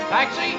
Taxi!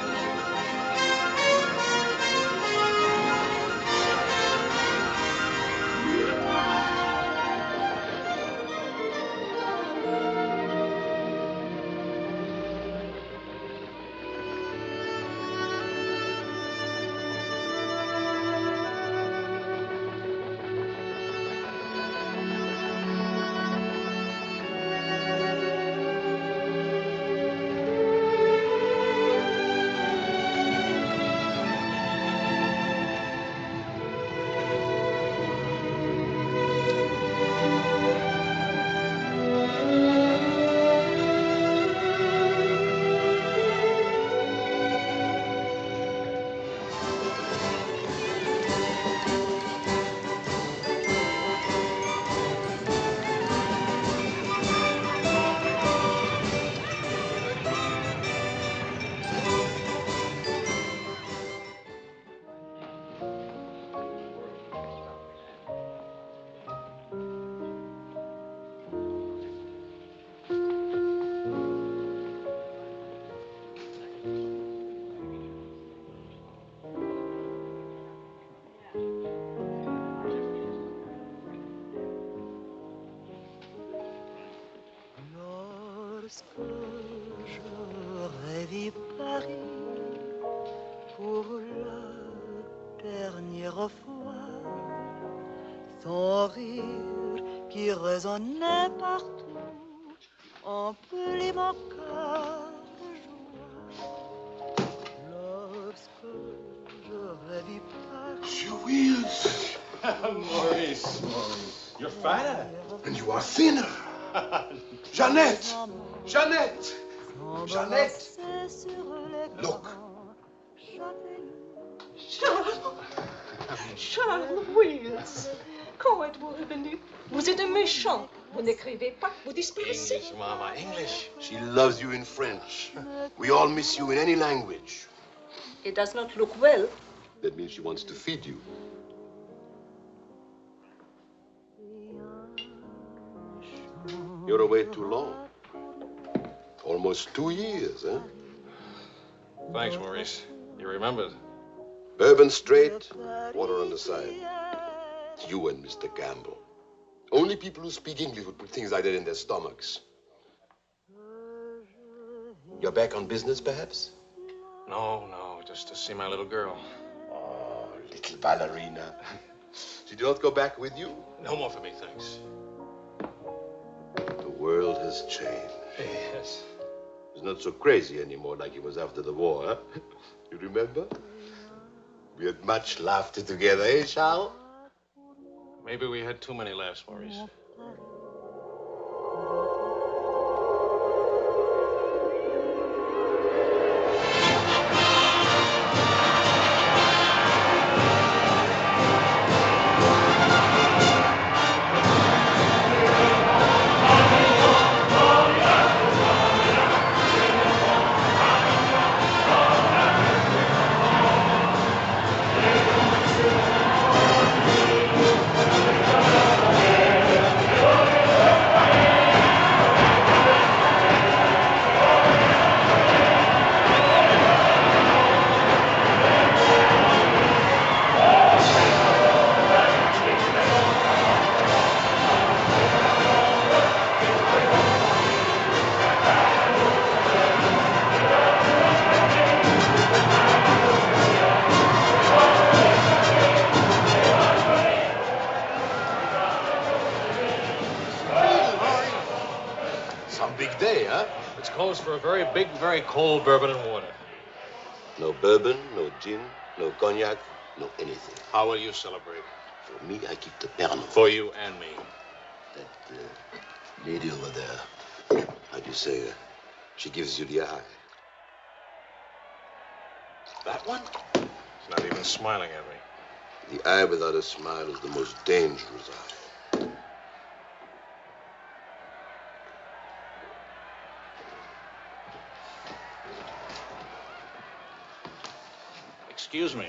J'aurais vu Paris pour la dernière fois, son rire qui résonnait partout, emplit mon cœur de joie. Lorsque j'aurais vu Paris. Julius! Maurice, you're fatter. And you are thinner. Jeannette! Jeannette! Jeannette! Look. Charles Wills, quand êtes-vous revenu? Vous êtes un méchant. Vous n'écrivez pas, vous disparaissez. English, Mama, English. She loves you in French. We all miss you in any language. It does not look well. That means she wants to feed you. You're away too long. Almost 2 years, huh? Thanks, Maurice. You remembered. Bourbon straight, water on the side. You and Mr. Campbell. Only people who speak English would put things like that in their stomachs. You're back on business, perhaps? No, just to see my little girl. Oh, little ballerina. She did not go back with you? No more for me, thanks. The world has changed. Yes. It's not so crazy anymore like it was after the war, huh? You remember? We had much laughter together, eh, Charles? Maybe we had too many laughs, Maurice. some big day, huh? It's closed for a very big, very cold bourbon and water. No bourbon, no gin, no cognac, no anything. How will you celebrate? For me, I keep the Pernod. For you and me. That lady over there, how do you say, she gives you the eye. That one? She's not even smiling at me. The eye without a smile is the most dangerous eye. Excuse me.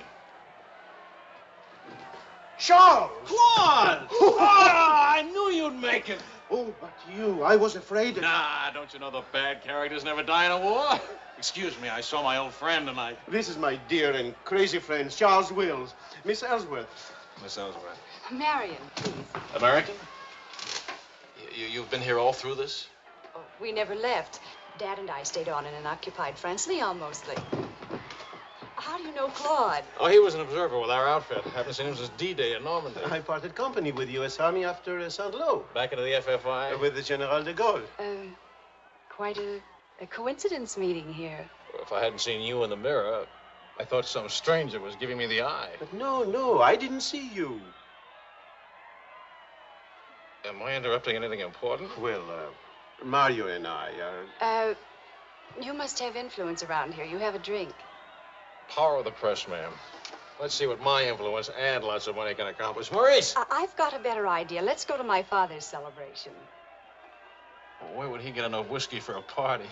Charles! Claude! Oh, I knew you'd make it. Oh, but you, I was afraid. Nah, don't you know the bad characters never die in a war? Excuse me, I saw my old friend tonight. This is my dear and crazy friend, Charles Wills. Miss Ellsworth. Miss Ellsworth. Marion, please. American? You've been here all through this? Oh, we never left. Dad and I stayed on in an occupied France Lyon mostly. How do you know Claude? Oh, he was an observer with our outfit. Haven't seen him since D-Day in Normandy. I parted company with U.S. Army after Saint-Lô. Back into the FFI? With the General de Gaulle. Quite a coincidence meeting here. If I hadn't seen you in the mirror, I thought some stranger was giving me the eye. But no, I didn't see you. Am I interrupting anything important? Well, Mario and I are... You must have influence around here. You have a drink. Power of the press, ma'am. Let's see what my influence and lots of money can accomplish. Maurice! I've got a better idea. Let's go to my father's celebration. Well, where would he get enough whiskey for a party?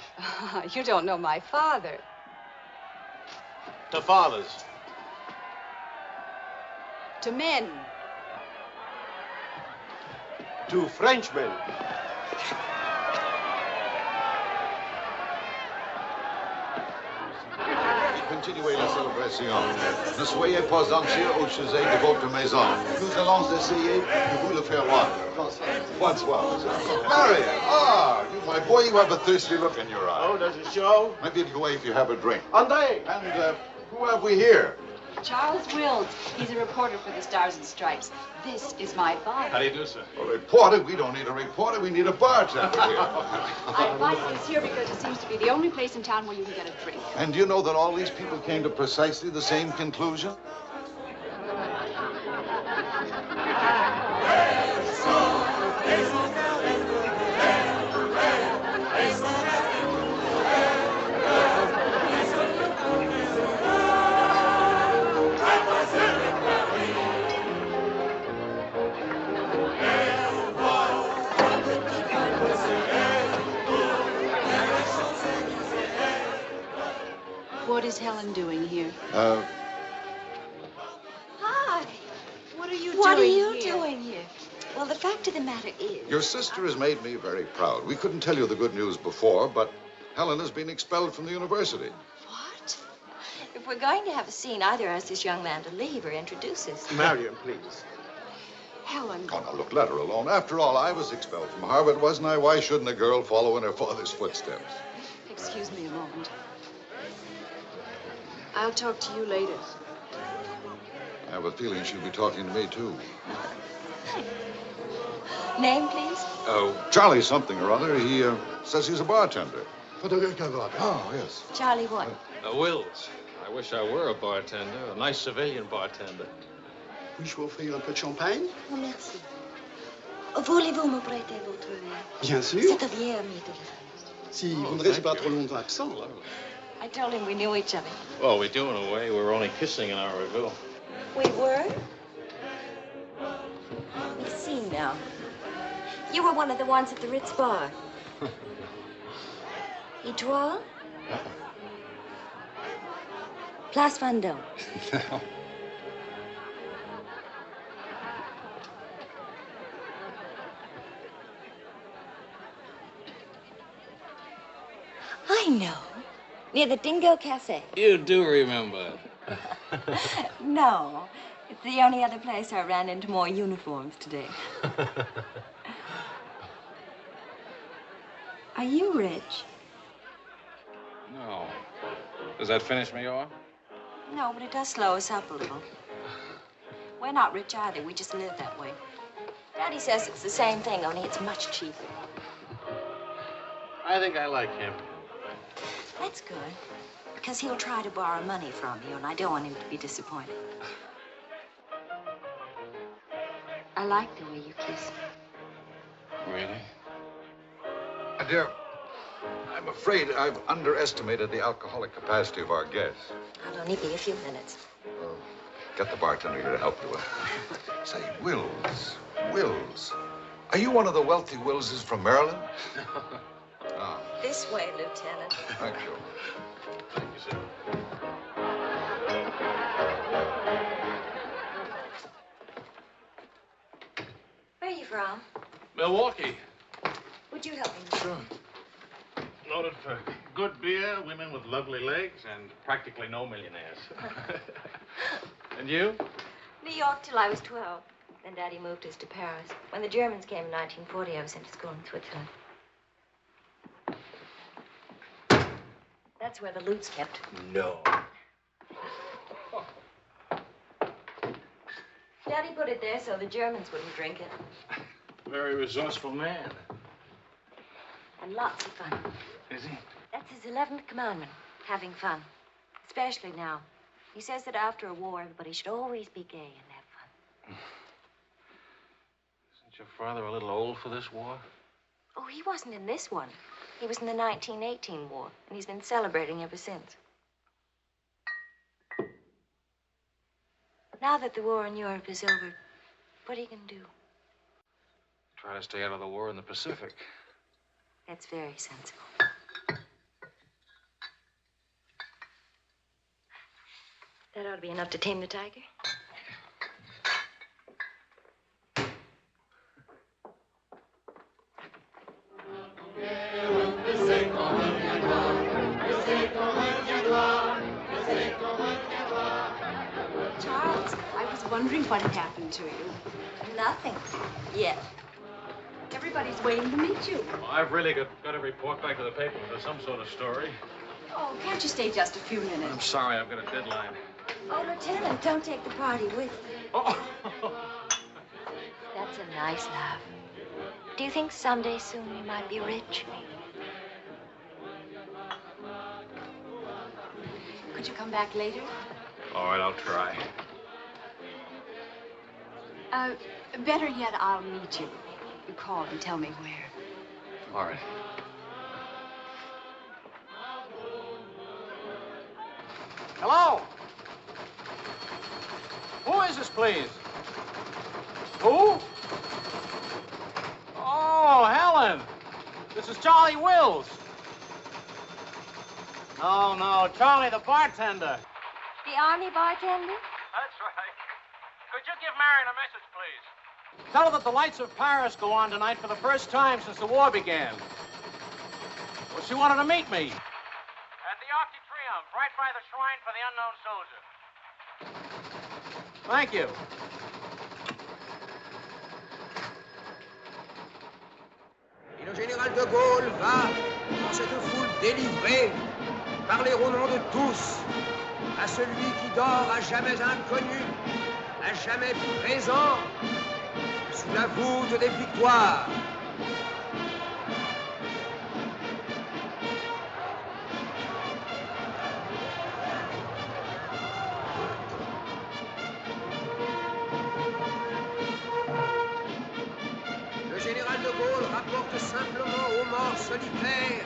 You don't know my father. To fathers. To men. Two Frenchmen. Continuez la célébration. Ne soyez pas anxieux au sujet de votre maison. Nous allons essayer de vous le faire voir. Bonsoir. Marion! Ah, you, my boy, you have a thirsty look in your eye. Oh, does it show? Maybe it'll go away if you have a drink. André! And who have we here? Charles Wills. He's a reporter for the Stars and Stripes. This is my father. How do you do, sir? A reporter? We don't need a reporter. We need a bartender here. I invited this here because it seems to be the only place in town where you can get a drink. And do you know that all these people came to precisely the same conclusion? What is Helen doing here? Hi. What are you What are doing you here? doing here? Well, the fact of the matter is... Your sister has made me very proud. We couldn't tell you the good news before, but Helen has been expelled from the university. What? If we're going to have a scene, either ask this young man to leave or introduce us. Marion, please. Helen. Oh, now, look, let her alone. After all, I was expelled from Harvard, wasn't I? Why shouldn't a girl follow in her father's footsteps? Excuse me a moment. I'll talk to you later. I have a feeling she'll be talking to me, too. Name, please? Charlie something or other. He says he's a bartender. Oh, yes. Charlie what? Wills. I wish I were a bartender, a nice civilian bartender. Puis-je vous offrir un peu de champagne? Oh, merci. Voulez-vous me prêter votre verre? Bien sûr. C'est un vieux ami de la... Si vous ne restez pas trop longtemps absent. I told him we knew each other. Well, we do in a way. We were only kissing in our review. We were? Let me see now. You were one of the ones at the Ritz bar. Étoile? Place Vendôme. I know. Near the Dingo Cafe. You do remember. No. It's the only other place I ran into more uniforms today. Are you rich? No. Does that finish me off? No, but it does slow us up a little. We're not rich either. We just live that way. Daddy says it's the same thing, only it's much cheaper. I think I like him. That's good. Because he'll try to borrow money from you, and I don't want him to be disappointed. I like the way you kiss. Really? My dear, I'm afraid I've underestimated the alcoholic capacity of our guests. I'll only be a few minutes. Get the bartender here to help you. Say, Wills. Are you one of the wealthy Willses from Maryland? Ah. This way, Lieutenant. Thank you. Thank you, sir. Where are you from? Milwaukee. Would you help me? Sure. Noted for good beer, women with lovely legs, and practically no millionaires. And you? New York till I was 12. Then Daddy moved us to Paris. When the Germans came in 1940, I was sent to school in Switzerland. That's where the loot's kept. No. Daddy put it there so the Germans wouldn't drink it. Very resourceful man. And lots of fun. Is he? That's his 11th commandment, having fun. Especially now. He says that after a war, everybody should always be gay and have fun. Isn't your father a little old for this war? Oh, he wasn't in this one. He was in the 1918 war, and he's been celebrating ever since. Now that the war in Europe is over, what are you going to do? Try to stay out of the war in the Pacific. That's very sensible. That ought to be enough to tame the tiger. Charles, I was wondering what had happened to you. Nothing. Yet. Everybody's waiting to meet you. Well, I've really got to report back to the paper for some sort of story. Oh, can't you stay just a few minutes? I'm sorry, I've got a deadline. Oh, Lieutenant, don't take the party with you. Oh. That's a nice laugh. Do you think someday soon we might be rich? Could you come back later? All right, I'll try. Better yet, I'll meet you. You call and tell me where. All right. Hello? Who is this, please? Who? Oh, Helen. This is Charlie Wills. No, Charlie, the bartender. The Army bartender? That's right. Could you give Marion a message, please? Tell her that the lights of Paris go on tonight for the first time since the war began. Well, she wanted to meet me. At the Arc de Triomphe, right by the shrine for the unknown soldier. Thank you. Et le général de Gaulle va, dans cette foule délivrée, parler au nom de tous, à celui qui dort à jamais inconnu, à jamais présent, sous la voûte des victoires. Le général de Gaulle rapporte simplement aux morts solitaires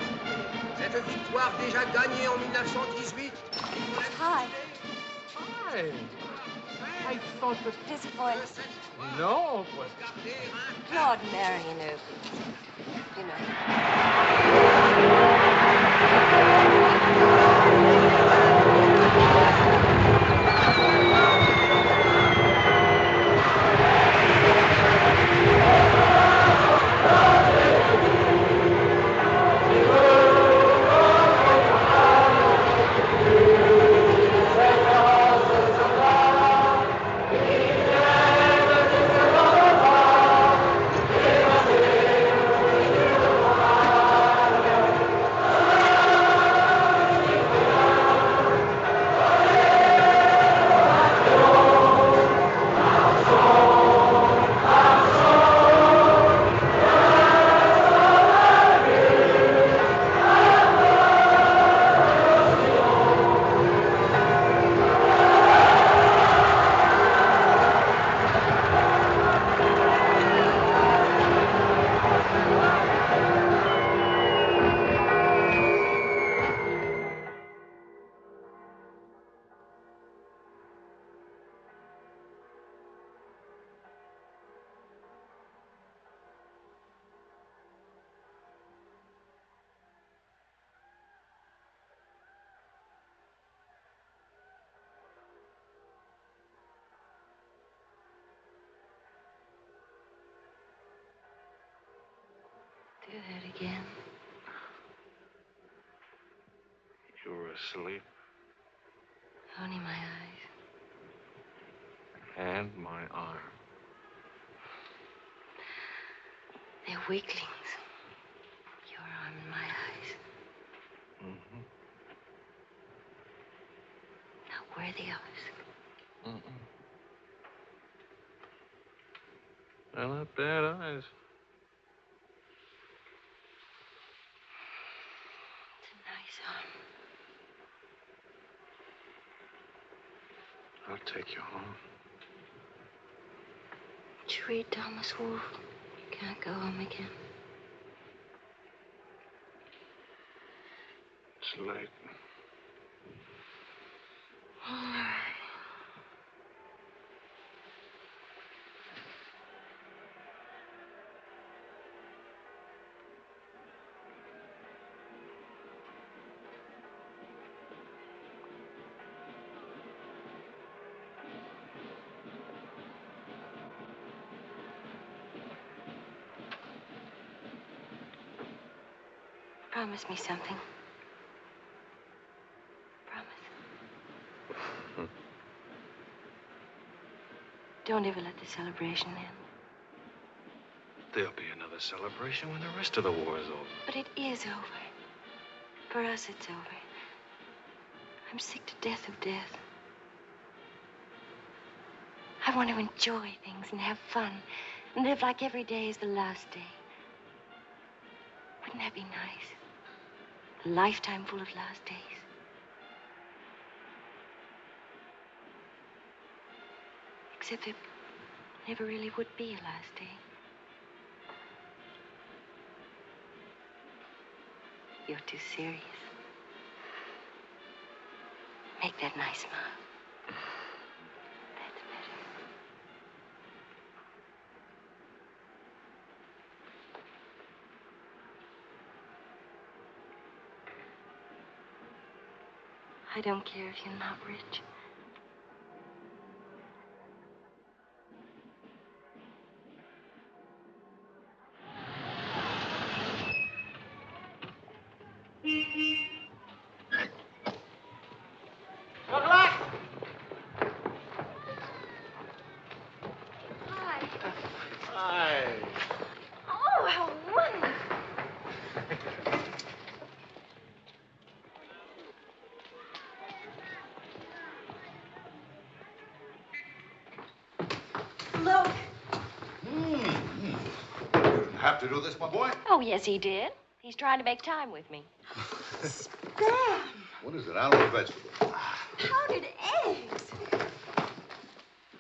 cette victoire déjà gagnée en 1918. Hi. Hi. I thought that... Disappointed. No, but... Claude Marion, you know. Do that again. You were asleep. Only my eyes. And my arm. They're weaklings. Your arm and my eyes. Mm-hmm. Not worthy of us. Mm-mm. They're not bad eyes. It's a nice arm. I'll take you home. Did you read Thomas Wolfe? You can't go home again. It's late. All right. Promise me something. Promise. Don't ever let the celebration end. There'll be another celebration when the rest of the war is over. But it is over. For us, it's over. I'm sick to death of death. I want to enjoy things and have fun and live like every day is the last day. Wouldn't that be nice? A lifetime full of last days. Except there never really would be a last day. You're too serious. Make that nice smile. That's better. I don't care if you're not rich. Good luck! Hi. Hi. Oh, how wonderful. Look. You didn't have to do this, my boy. Oh, yes, he did. He's trying to make time with me. Damn. What is it, animal or vegetable? Powdered eggs.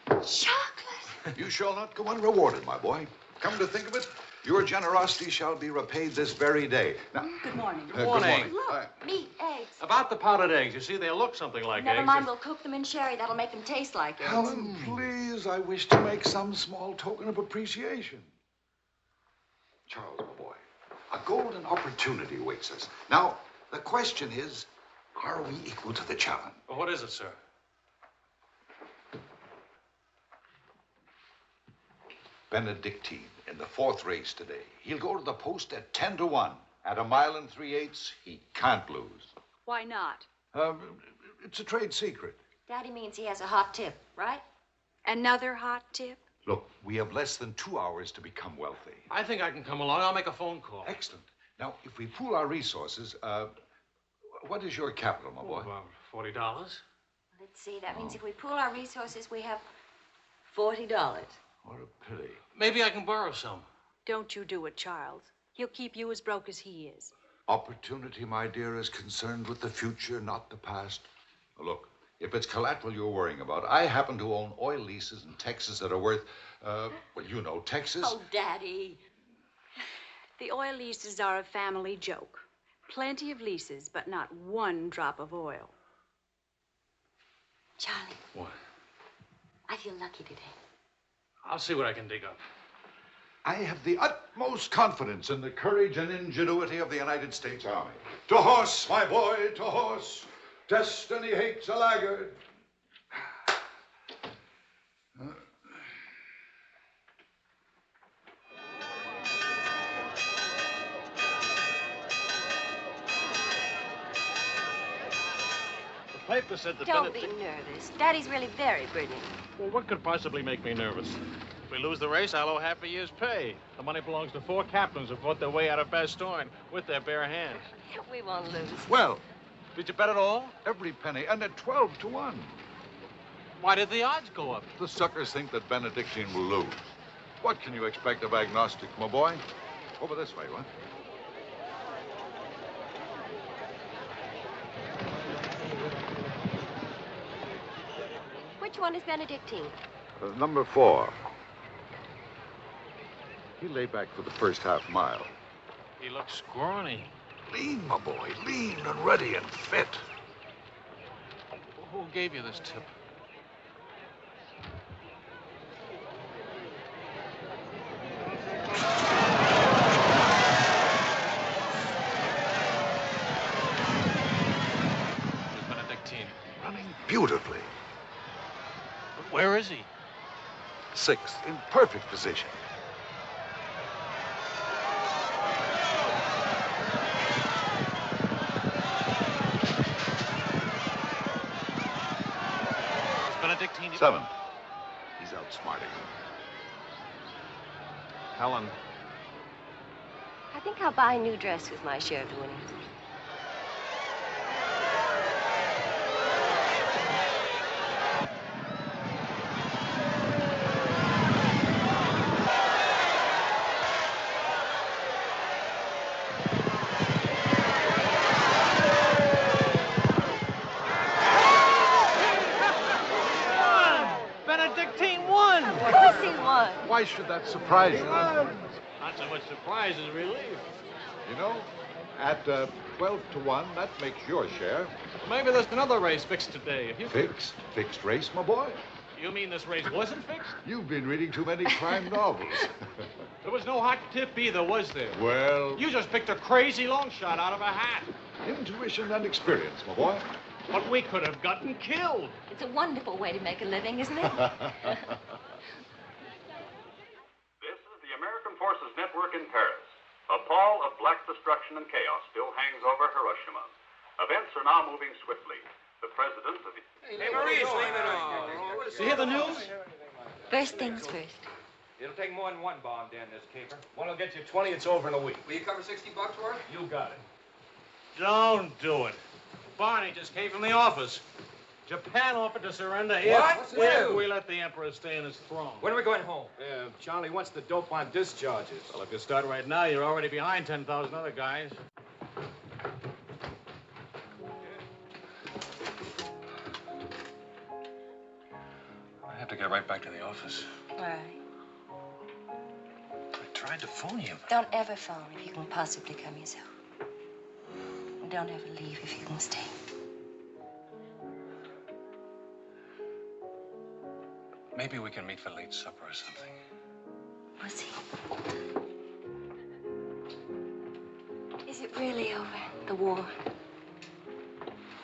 Chocolate. You shall not go unrewarded, my boy. Come to think of it, your generosity shall be repaid this very day. Now, Good morning. Good morning. Look, meat, eggs. About the powdered eggs, you see, they look something like Never eggs. mind, we'll cook them in sherry. That'll make them taste like eggs. Helen, please, I wish to make some small token of appreciation. Charles, my boy, a golden opportunity awaits us. Now, the question is, are we equal to the challenge? Well, what is it, sir? Benedictine in the 4th race today. He'll go to the post at 10-1. At a mile and 3/8, he can't lose. Why not? It's a trade secret. Daddy means he has a hot tip, right? Another hot tip? Look, we have less than 2 hours to become wealthy. I think I can come along. I'll make a phone call. Excellent. Now, if we pool our resources, what is your capital, my boy? About $40. Let's see. That means if we pool our resources, we have $40. What a pity. Maybe I can borrow some. Don't you do it, Charles. He'll keep you as broke as he is. Opportunity, my dear, is concerned with the future, not the past. Look, if it's collateral you're worrying about, I happen to own oil leases in Texas that are worth, well, you know, Texas. Oh, Daddy. The oil leases are a family joke. Plenty of leases, but not one drop of oil. Charlie. What? I feel lucky today. I'll see what I can dig up. I have the utmost confidence in the courage and ingenuity of the United States Army. To horse, my boy, to horse. Destiny hates a laggard. paper said that Don't be nervous. Daddy's really very brilliant. Well, what could possibly make me nervous? If we lose the race, I'll owe half a year's pay. The money belongs to 4 captains who fought their way out of Bastogne with their bare hands. We won't lose. Well, Did you bet it all? every penny, and at 12 to 1. Why did the odds go up? The suckers think that Benedictine will lose. What can you expect of agnostic, my boy? Over this way, what? Which one is Benedictine? Number 4. He lay back for the first half mile. He looks scrawny. Lean, my boy, lean and ready and fit. Who gave you this tip? Where's Benedictine? Running beautifully. But where is he? 6th, in perfect position. Is Benedictine... 7th. He's outsmarting him. Helen. I think I'll buy a new dress with my share of the winnings. Benedictine won! Of course he won. Why should that surprise you? Not so much surprise as relief. You know, at 12 to 1, that makes your share. Maybe there's another race fixed today. If you... Fixed race, my boy. You mean this race wasn't fixed? You've been reading too many crime novels. There was no hot tip either, was there? Well, You just picked a crazy long shot out of a hat. intuition and experience, my boy. But we could have gotten killed. It's a wonderful way to make a living, isn't it? This is the American Forces Network in Paris. A pall of black destruction and chaos still hangs over Hiroshima. Events are now moving swiftly. The president of the... Hey, Maurice, leave it on. You hear the news? First things first. It'll take more than one bomb down this caper. One will get you 20, it's over in a week. Will you cover $60 worth? You got it. Don't do it. Barney just came from the office. Japan offered to surrender What? if we let the Emperor stay in his throne. When are we going home? Yeah, Charlie wants the dope on discharges. Well, if you start right now, you're already behind 10,000 other guys. I have to get right back to the office. All right. I tried to phone you. Don't ever phone if you can possibly come yourself. And don't ever leave if you can stay. Maybe we can meet for late supper or something. Pussy. Is it really over, the war?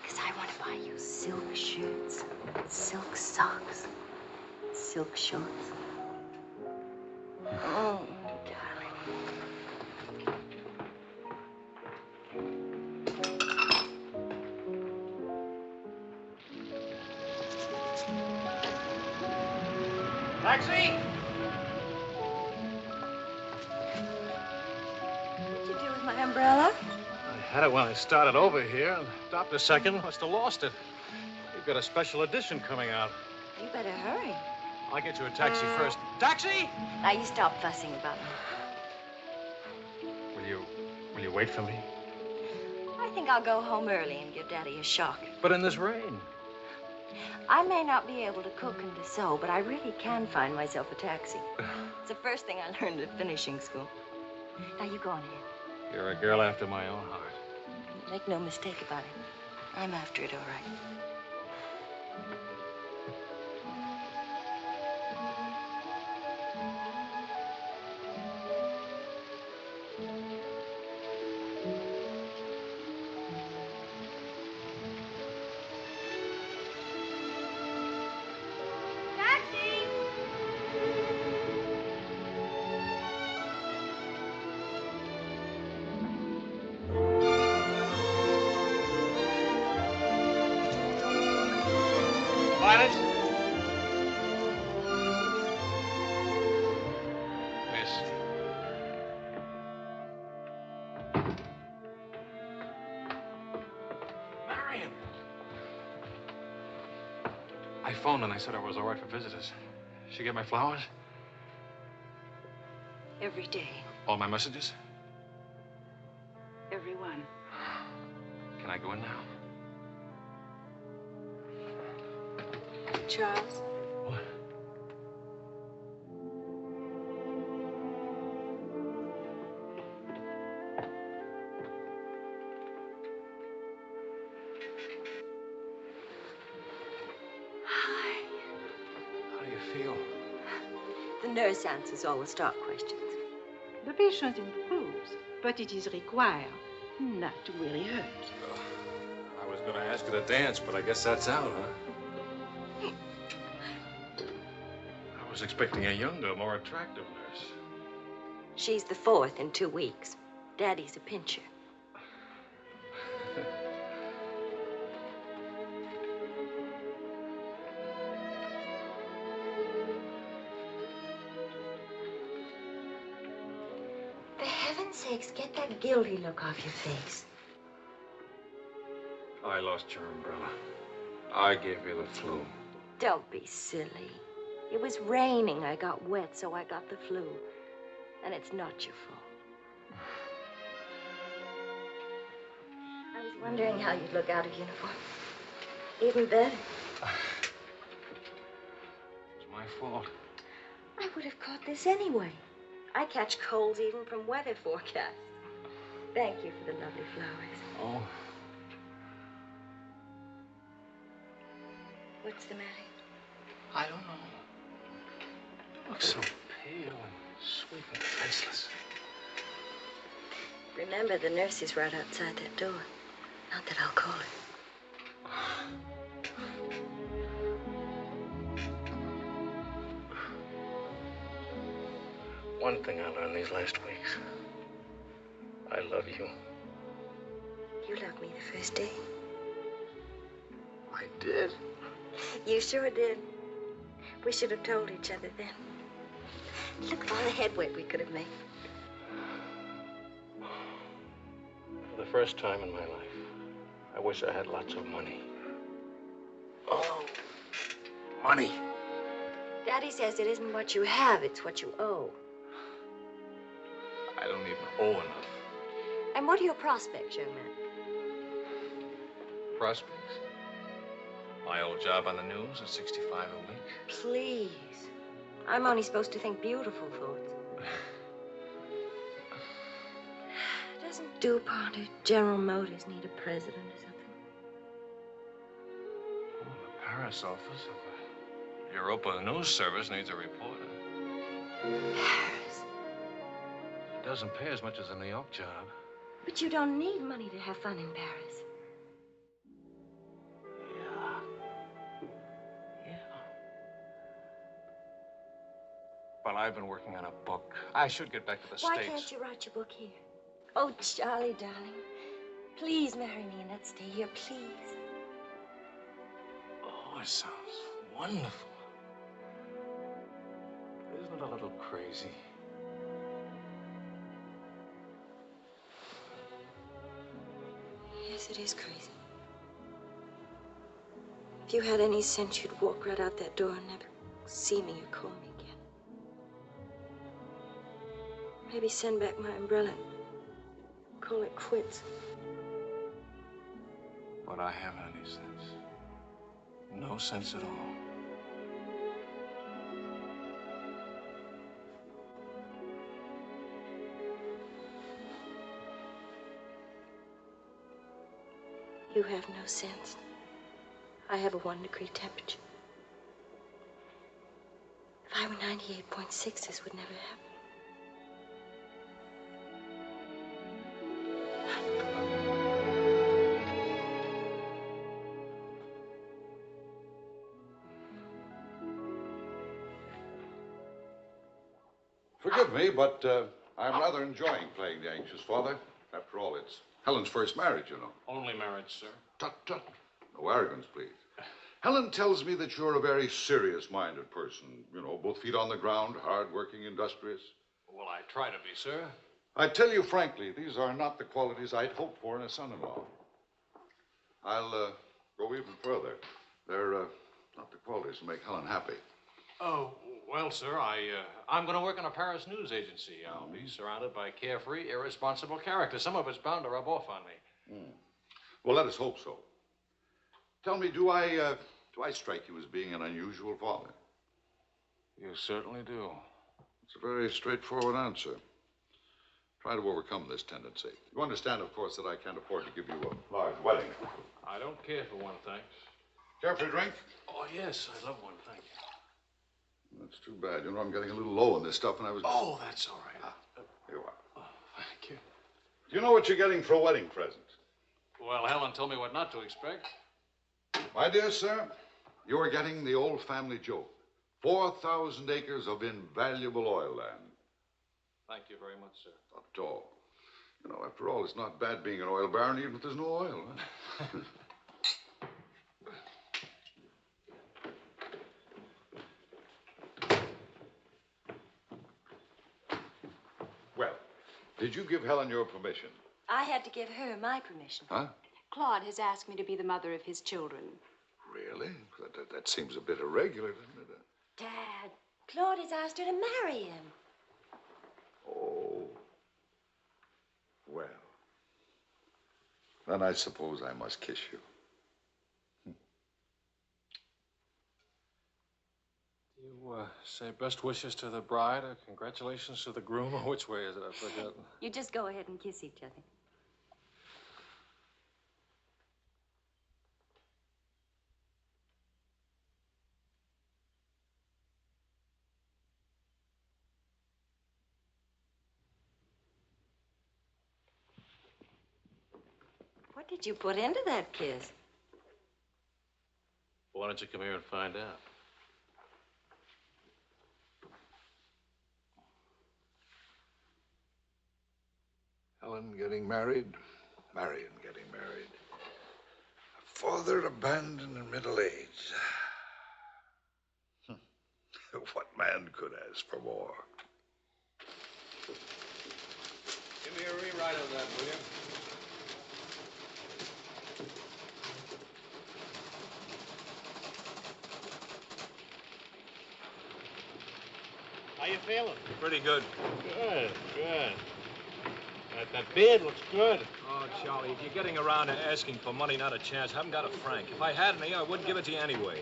Because I want to buy you silk shirts, silk socks, silk shorts. Oh, darling. Taxi! What'd you do with my umbrella? I had it when I started over here and stopped a second. Must have lost it. You've got a special edition coming out. You better hurry. I'll get you a taxi first. Taxi! Now you stop fussing about me. Will you wait for me? I think I'll go home early and give Daddy a shock. But in this rain. I may not be able to cook and to sew, but I really can find myself a taxi. It's the first thing I learned at finishing school. Now you go on ahead. You're a girl after my own heart. Make no mistake about it. I'm after it, all right. got it? Miss. Marion. I phoned and I said I was all right for visitors. She get my flowers? Every day. All my messages? Every one. Can I go in now? Charles? What? Hi. How do you feel? The nurse answers all the stock questions. The patient improves, but it is required not to really hurt. I was going to ask her to dance, but I guess that's out, huh? I was expecting a younger, more attractive nurse. She's the fourth in 2 weeks. Daddy's a pincher. For heaven's sakes, get that guilty look off your face. I lost your umbrella. I gave you the flu. Don't be silly. It was raining. I got wet, so I got the flu. And it's not your fault. I was wondering how you'd look out of uniform. Even better. It's my fault. I would have caught this anyway. I catch colds even from weather forecasts. Thank you for the lovely flowers. Oh. What's the matter? I don't know. You look so pale and sweet and faceless. Remember, the nurse is right outside that door. Not that I'll call her. One thing I learned these last weeks. I love you. You loved me the first day. I did. You sure did. We should have told each other then. Look at all the headway we could have made. For the first time in my life, I wish I had lots of money. Oh, money. Daddy says it isn't what you have, it's what you owe. I don't even owe enough. And what are your prospects, young man? Prospects? My old job on the news at 65 a week. Please. I'm only supposed to think beautiful thoughts. Doesn't DuPont or General Motors need a president or something? Oh, the Paris office of the Europa News Service needs a reporter. Paris? It doesn't pay as much as a New York job. But you don't need money to have fun in Paris. Well, I've been working on a book. I should get back to the Why States. can't you write your book here? Oh, Charlie, darling. Please marry me and let's stay here, please. Oh, it sounds wonderful. Isn't it a little crazy? Yes, it is crazy. If you had any sense, you'd walk right out that door and never see me or call me again. Maybe send back my umbrella and call it quits. But I haven't any sense. No sense at all. You have no sense. I have a 1-degree temperature. If I were 98.6, this would never happen. Forgive me, but I'm rather enjoying playing the anxious father. After all, it's Helen's first marriage, you know. Only marriage, sir. Tut, tut. No arrogance, please. Helen tells me that you're a very serious-minded person. You know, both feet on the ground, hard-working, industrious. Well, I try to be, sir. I tell you frankly, these are not the qualities I'd hoped for in a son-in-law. I'll go even further. They're not the qualities that make Helen happy. Oh, well, sir, I'm going to work in a Paris news agency. I'll be surrounded by carefree, irresponsible characters. Some of it's bound to rub off on me. Well, let us hope so. Tell me, do I strike you as being an unusual father? You certainly do. It's a very straightforward answer. Try to overcome this tendency. You understand, of course, that I can't afford to give you a large wedding. I don't care for one, thanks. Care for a drink? Oh, yes, I love one, thank you. That's too bad. You know, I'm getting a little low on this stuff, and I was... Oh, that's all right. Here you are. Oh, thank you. Do you know what you're getting for a wedding present? Well, Helen told me what not to expect. My dear sir, you're getting the old family joke. 4,000 acres of invaluable oil land. Thank you very much, sir. Not at all. You know, after all, it's not bad being an oil baron, even if there's no oil. Huh? Well, did you give Helen your permission? I had to give her my permission. Huh? Claude has asked me to be the mother of his children. Really? That seems a bit irregular, doesn't it? Dad, Claude has asked her to marry him. Oh. Well. Then I suppose I must kiss you. You say best wishes to the bride or congratulations to the groom, or which way is it? I've forgotten. You just go ahead and kiss each other. What did you put into that kiss? Why don't you come here and find out? Helen getting married, Marion getting married. A father abandoned in middle age. What man could ask for more? Give me a rewrite of that, will you? How you feeling? Pretty good. Good, good. That beard looks good. Oh, Charlie, if you're getting around to asking for money, not a chance. I haven't got a franc. If I had any, I wouldn't give it to you anyway.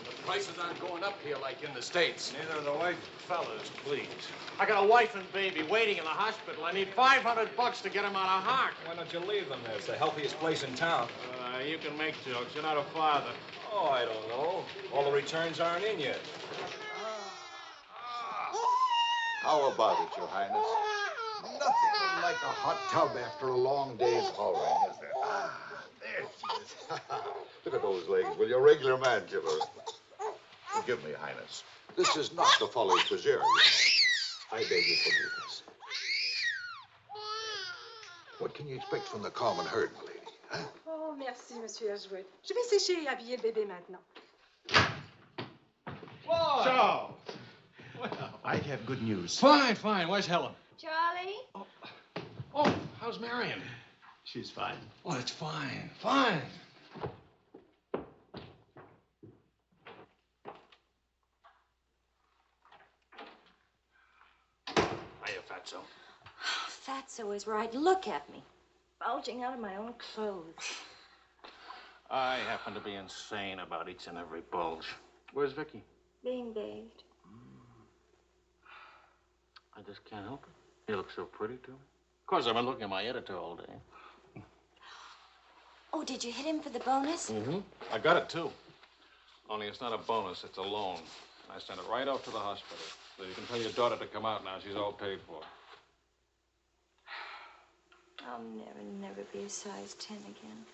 The prices aren't going up here like in the States. Neither are the white fellas, please. I got a wife and baby waiting in the hospital. I need $500 to get them out of Hart. Why don't you leave them there? It's the healthiest place in town. You can make jokes. You're not a father. Oh, I don't know. All the returns aren't in yet. How about it, Your Highness? Nothing like a hot tub after a long day's hauling, is there? There she is. Look at those legs. Will you, regular man killer? Forgive me, Highness. This is not the folly of Fitzgerald. I beg your forgiveness. What can you expect from the common herd, my lady? Huh? Oh, merci, Monsieur Edgewood. Je vais sécher et habiller le bébé maintenant. Whoa! Charles! I have good news. Fine, fine. Where's Helen? Charlie? Oh, how's Marion? She's fine. Oh, that's fine. Fine. Hiya, Fatso. Fatso is right. Look at me. Bulging out of my own clothes. I happen to be insane about each and every bulge. Where's Vicky? Being bathed. I just can't help it. You look so pretty to me. Of course, I've been looking at my editor all day. Oh, did you hit him for the bonus? Mm-hmm. I got it, too. Only it's not a bonus, it's a loan. I sent it right off to the hospital. So you can tell your daughter to come out now. She's all paid for. I'll never be a size 10 again.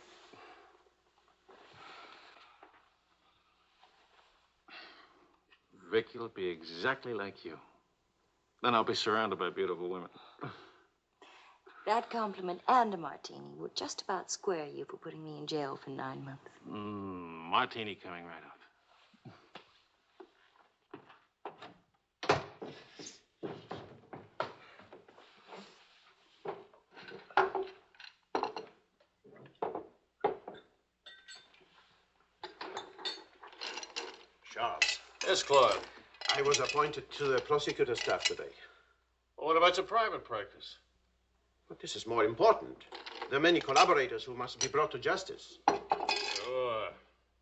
Vicky'll be exactly like you. Then I'll be surrounded by beautiful women. That compliment and a martini would just about square you for putting me in jail for 9 months. Martini coming right up. Charles. Yes, Claude. I was appointed to the prosecutor's staff today. Well, what about your private practice? But this is more important. There are many collaborators who must be brought to justice. Sure.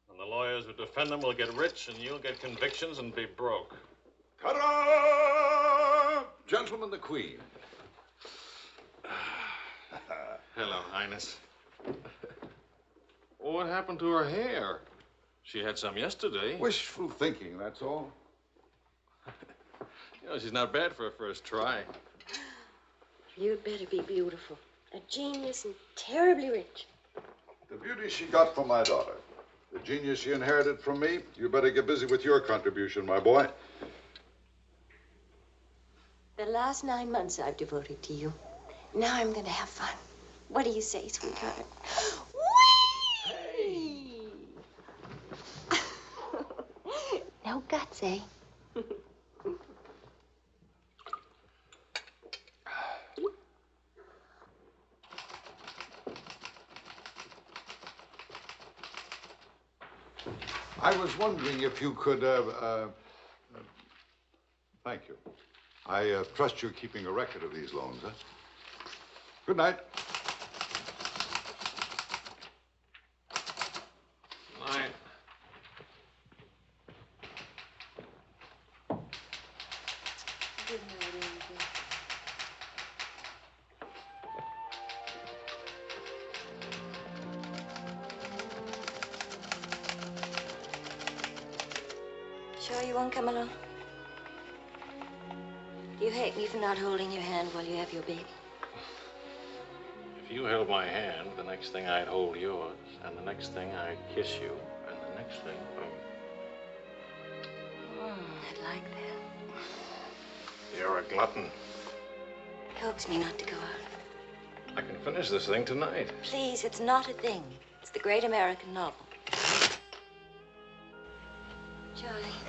And the lawyers who defend them will get rich, and you'll get convictions and be broke. Ta-da! Gentlemen, the Queen. Hello, Highness. What happened to her hair? She had some yesterday. Wishful thinking, that's all. You know, she's not bad for a first try. You'd better be beautiful. A genius and terribly rich. The beauty she got from my daughter. The genius she inherited from me. You better get busy with your contribution, my boy. The last 9 months I've devoted to you. Now I'm going to have fun. What do you say, sweetheart? Whee! No guts, eh? I was wondering if you could, thank you. I trust you're keeping a record of these loans, huh? Good night. Night. Good night, Angel. Sure you won't come along? You hate me for not holding your hand while you have your baby. If you held my hand, the next thing I'd hold yours, and the next thing I'd kiss you, and the next thing, I'd like that. You're a glutton. Coax me not to go out. I can finish this thing tonight. Please, it's not a thing. It's the great American novel. Charlie,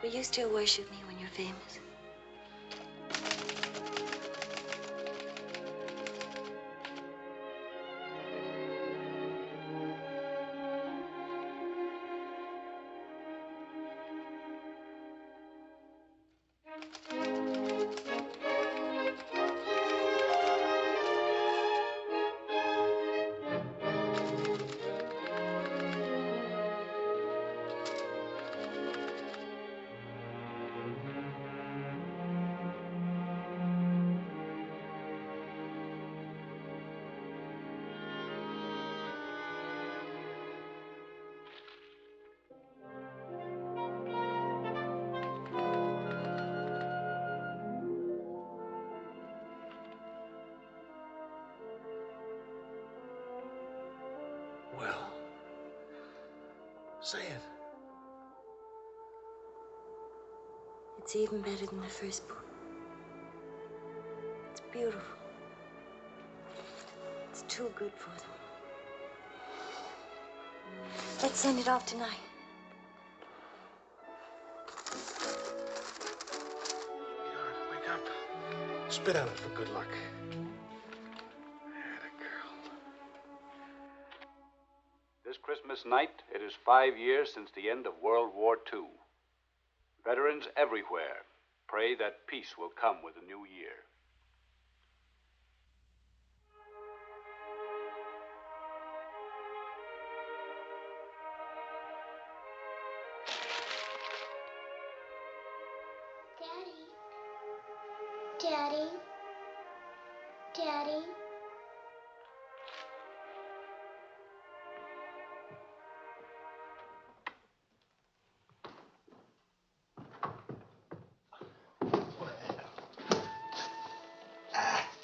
will you still worship me when you're famous? Well, say it. It's even better than the first book. It's beautiful. It's too good for them. Let's send it off tonight. Wake up. Spit on it for good luck. This Christmas night, it is 5 years since the end of World War II. Veterans everywhere pray that peace will come with the new year. Daddy. Daddy.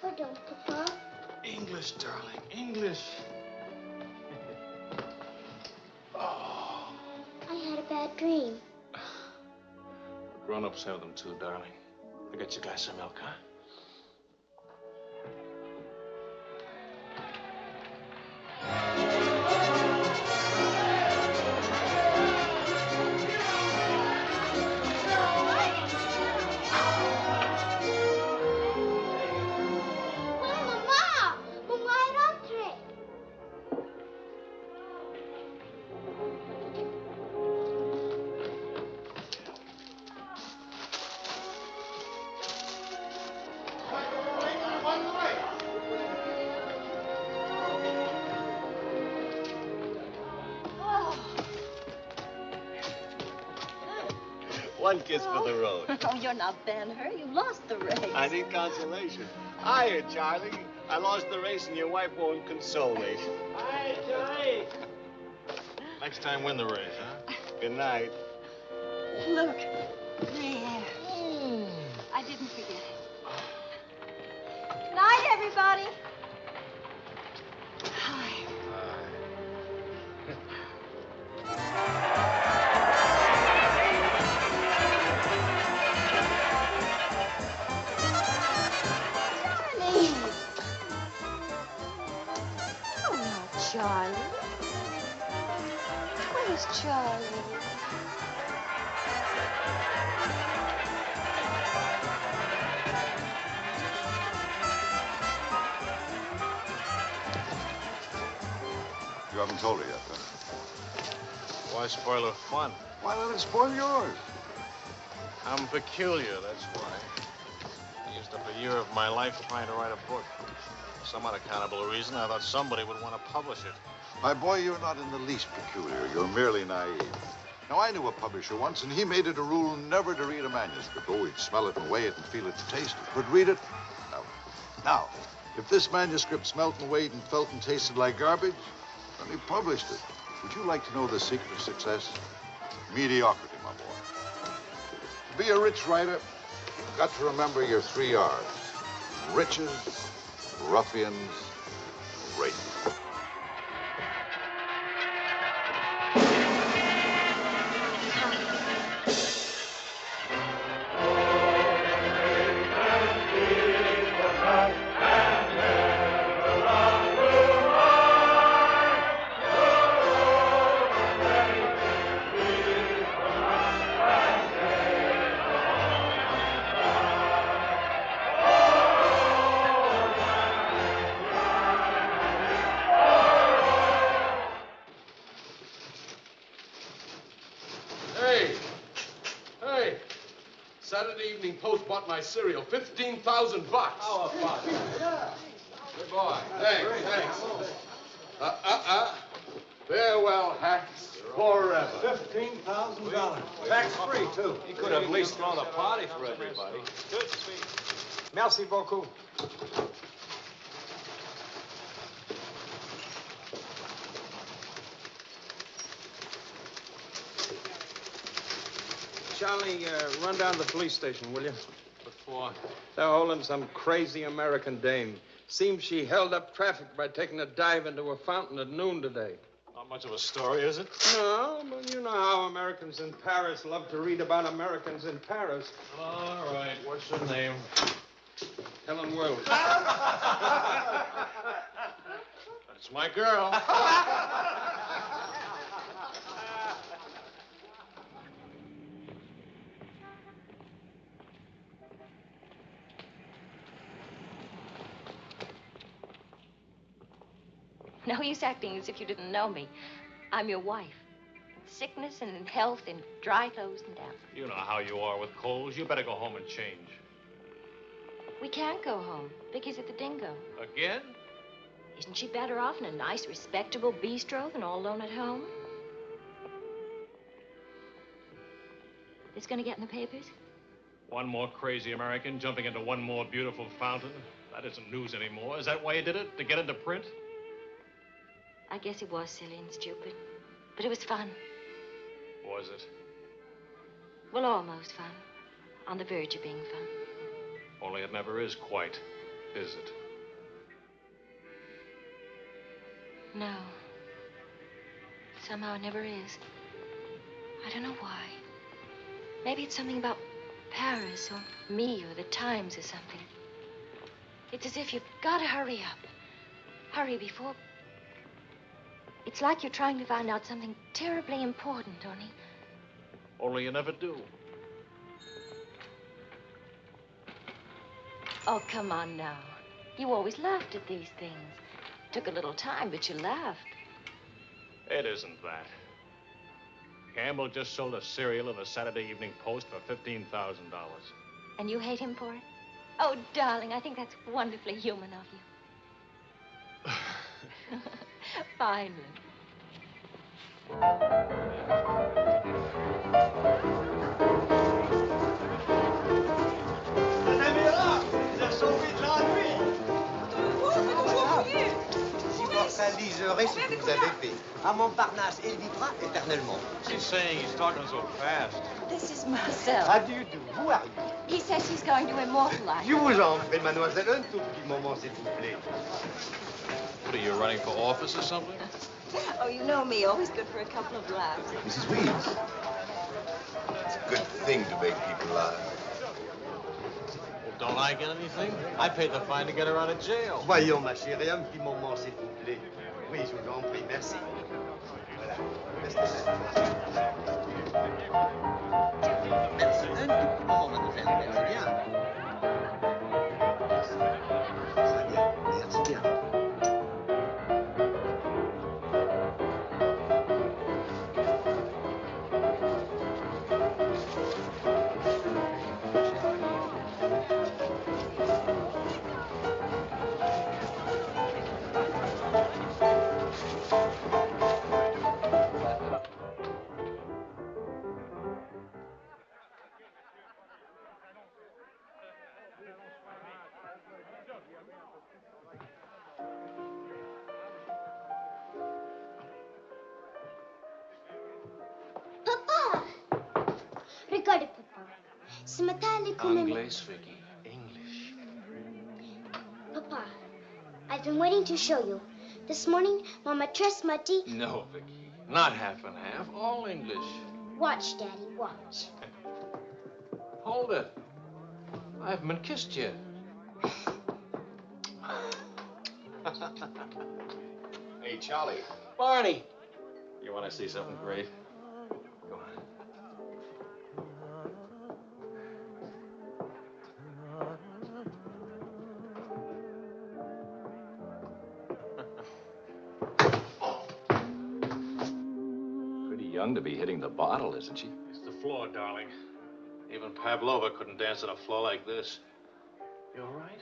Pardon, Papa. English, darling, English. I had a bad dream. Grown-ups have them too, darling. I got you guys some milk, huh? One kiss for the road. Oh, you're not Ben-Hur. You lost the race. I need consolation. Hiya, Charlie. I lost the race and your wife won't console me. Hi, Charlie. Next time, win the race, huh? Good night. Look. There. I didn't forget. Good night, everybody. Hi. Charlie. Where's Charlie? You haven't told her yet, then? Why spoil her fun? Why let it spoil yours? I'm peculiar, that's why. I used up a year of my life trying to write a book. For some unaccountable reason, I thought somebody would want to publish it. My boy, you're not in the least peculiar. You're merely naive. Now, I knew a publisher once, and he made it a rule never to read a manuscript. Oh, he'd smell it and weigh it and feel it and taste it. But read it? No. Now, if this manuscript smelt and weighed and felt and tasted like garbage, then he published it. Would you like to know the secret of success? Mediocrity, my boy. To be a rich writer, you've got to remember your 3 R's. Riches, ruffians, rape. Post bought my cereal, $15,000. How about it? Yeah. Good boy. Thanks. Farewell hats forever. $15,000. Tax-free, too. He could have at least thrown a party for everybody. Good speech. Merci beaucoup. Charlie, run down to the police station, will you? What for? They're holding some crazy American dame. Seems she held up traffic by taking a dive into a fountain at noon today. Not much of a story, is it? No, but you know how Americans in Paris love to read about Americans in Paris. All right. What's her name? Helen Wells. That's my girl. No use acting as if you didn't know me. I'm your wife. Sickness and in health and dry clothes and damp. You know how you are with colds. You better go home and change. We can't go home. Vicky's at the Dingo. Again? Isn't she better off in a nice, respectable bistro than all alone at home? This gonna get in the papers? One more crazy American jumping into one more beautiful fountain. That isn't news anymore. Is that why you did it? To get into print? I guess it was silly and stupid. But it was fun. Was it? Well, almost fun. On the verge of being fun. Only it never is quite, is it? No. Somehow it never is. I don't know why. Maybe it's something about Paris or me or the Times or something. It's as if you've got to hurry up. Hurry before It's like you're trying to find out something terribly important, Tony. Only you never do. Oh, come on now. You always laughed at these things. Took a little time, but you laughed. It isn't that. Campbell just sold a serial in the Saturday Evening Post for $15,000. And you hate him for it? Oh, darling, I think that's wonderfully human of you. Finally. Liserait ce que vous avez fait. À Montparnasse, il vivra éternellement. She's saying he's talking so fast. This is Marcel. How do you do? Who are you? He says he's going to immortalize. Je vous en prie, mademoiselle, un tout petit moment, s'il vous plaît. What are you, running for office or something? Oh, you know me, always good for a couple of laughs. Mrs. Weeds, it's a good thing to make people laugh. Well, don't I get anything? I paid the fine to get her out of jail. Voyons, ma chérie, un petit moment, s'il vous plaît. Oui, je vous en prie, merci. Voilà. Restez là. Merci. Un tout petit moment, mademoiselle. Merci bien. Très bien. Merci bien. Regardez, papa. Ce matin, à l'école... English, Vicky. English. Papa, I've been waiting to show you. This morning, my maîtresse m'a dit... No, Vicky. Not half and half. All English. Watch, Daddy, watch. Hold it. I haven't been kissed yet. Hey, Charlie. Barney. You want to see something great? Go on. Pretty young to be hitting the bottle, isn't she? It's the floor, darling. Even Pavlova couldn't dance on a floor like this. You all right?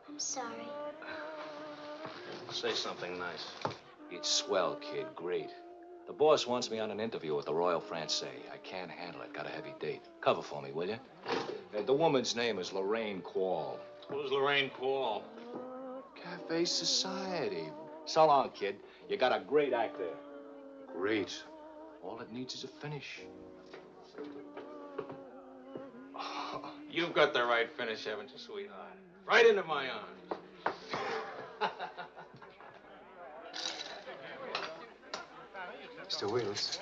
I'm sorry. Say something nice. It's swell, kid. Great. The boss wants me on an interview with the Royal Francais. I can't handle it. Got a heavy date. Cover for me, will you? The woman's name is Lorraine Quall. Who's Lorraine Quall? Cafe Society. So long, kid. You got a great act there. Great. All it needs is a finish. Oh, you've got the right finish, haven't you, sweetheart? Right into my arms. Mr. Wills.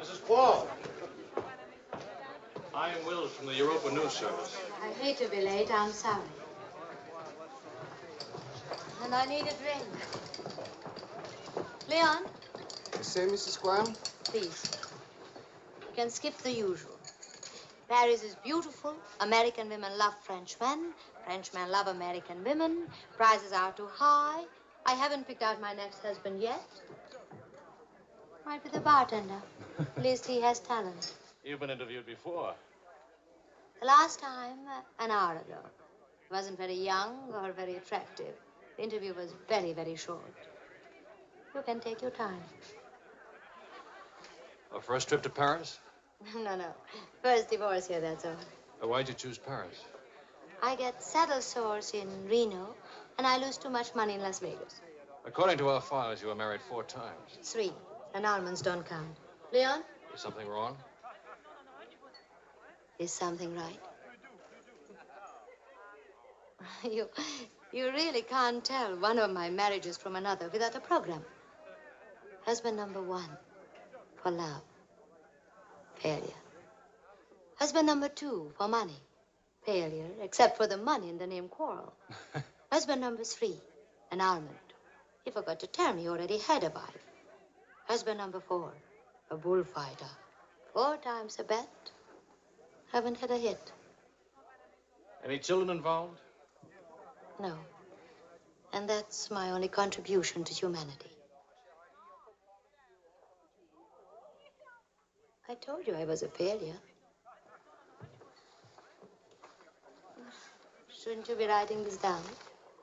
Mrs. Quall. I am Wills from the Europa News Service. I hate to be late. I'm sorry. And I need a drink. Leon? You say, Mrs. Quall? Please. You can skip the usual. Paris is beautiful. American women love Frenchmen. Frenchmen love American women. Prices are too high. I haven't picked out my next husband yet. Might be the bartender. At least he has talent. You've been interviewed before. The last time, an hour ago. He wasn't very young or very attractive. The interview was very, very short. You can take your time. A first trip to Paris? No. First divorce here, that's all. Why'd you choose Paris? I get saddle sores in Reno, and I lose too much money in Las Vegas. According to our files, you were married 4 times. 3. Annulments don't count. Leon? Is something wrong? Is something right? You really can't tell one of my marriages from another without a program. Husband number 1, for love. Failure. Husband number 2, for money. Failure, except for the money and the name Quarrel. Husband number 3, an almond. He forgot to tell me he already had a wife. Husband number 4, a bullfighter. 4 times a bet. Haven't had a hit. Any children involved? No. And that's my only contribution to humanity. I told you I was a failure. Shouldn't you be writing this down?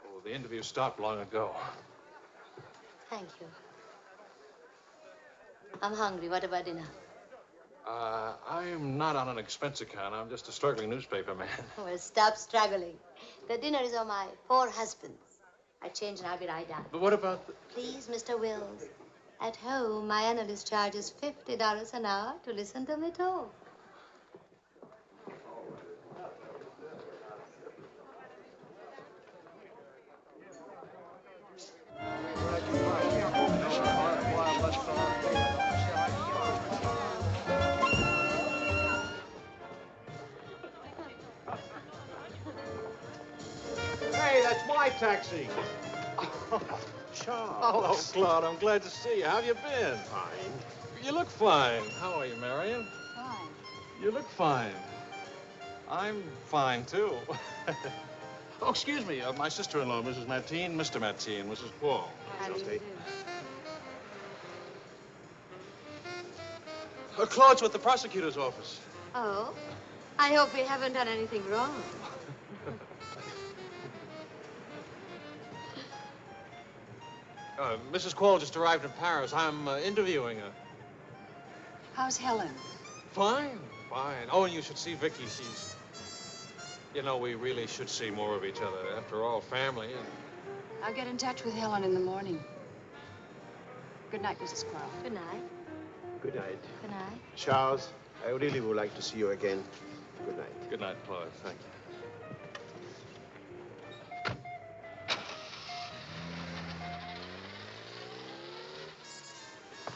Oh, the interview stopped long ago. Thank you. I'm hungry. What about dinner? I'm not on an expense account. I'm just a struggling newspaper man. Well, stop struggling. The dinner is on my 4 husbands. I change and I'll be right down. But what about the... Please, Mr. Wills. At home, my analyst charges $50 an hour to listen to me talk. Hey, that's my taxi. Charles. Hello, Claude. I'm glad to see you. How have you been? Fine. You look fine. How are you, Marion? Fine. You look fine. I'm fine, too. Oh, excuse me. My sister-in-law, Mrs. Mateen, Mr. Mateen, Mrs. Paul. How do you do? Claude's with the prosecutor's office. Oh? I hope we haven't done anything wrong. Mrs. Quall just arrived in Paris. I'm interviewing her. How's Helen? Fine, fine. Oh, and you should see Vicky. She's... You know, we really should see more of each other. After all, family and... I'll get in touch with Helen in the morning. Good night, Mrs. Quarrel. Good night. Good night. Good night. Charles, I really would like to see you again. Good night. Good night, Claude. Thank you.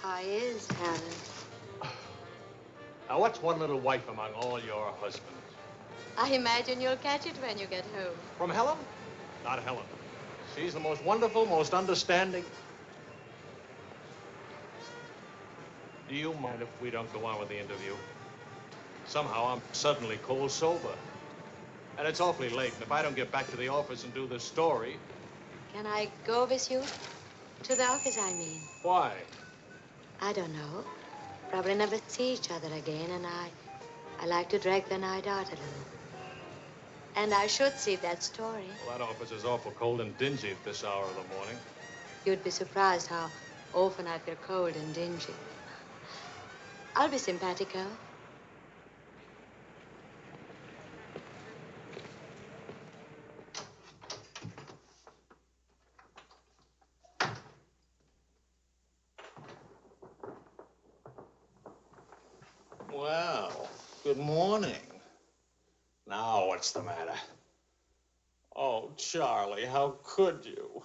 How is Helen? Now, what's one little wife among all your husbands? I imagine you'll catch it when you get home. From Helen? Not Helen. She's the most wonderful, most understanding. Do you mind if we don't go on with the interview? Somehow I'm suddenly cold sober. And it's awfully late, and if I don't get back to the office and do this story... Can I go with you? To the office, I mean. Why? I don't know. Probably never see each other again, and I like to drag the night out a little. And I should see that story. Well, that office is awful cold and dingy at this hour of the morning. You'd be surprised how often I feel cold and dingy. I'll be simpatico. Well, good morning. Now, what's the matter? Oh, Charlie, how could you?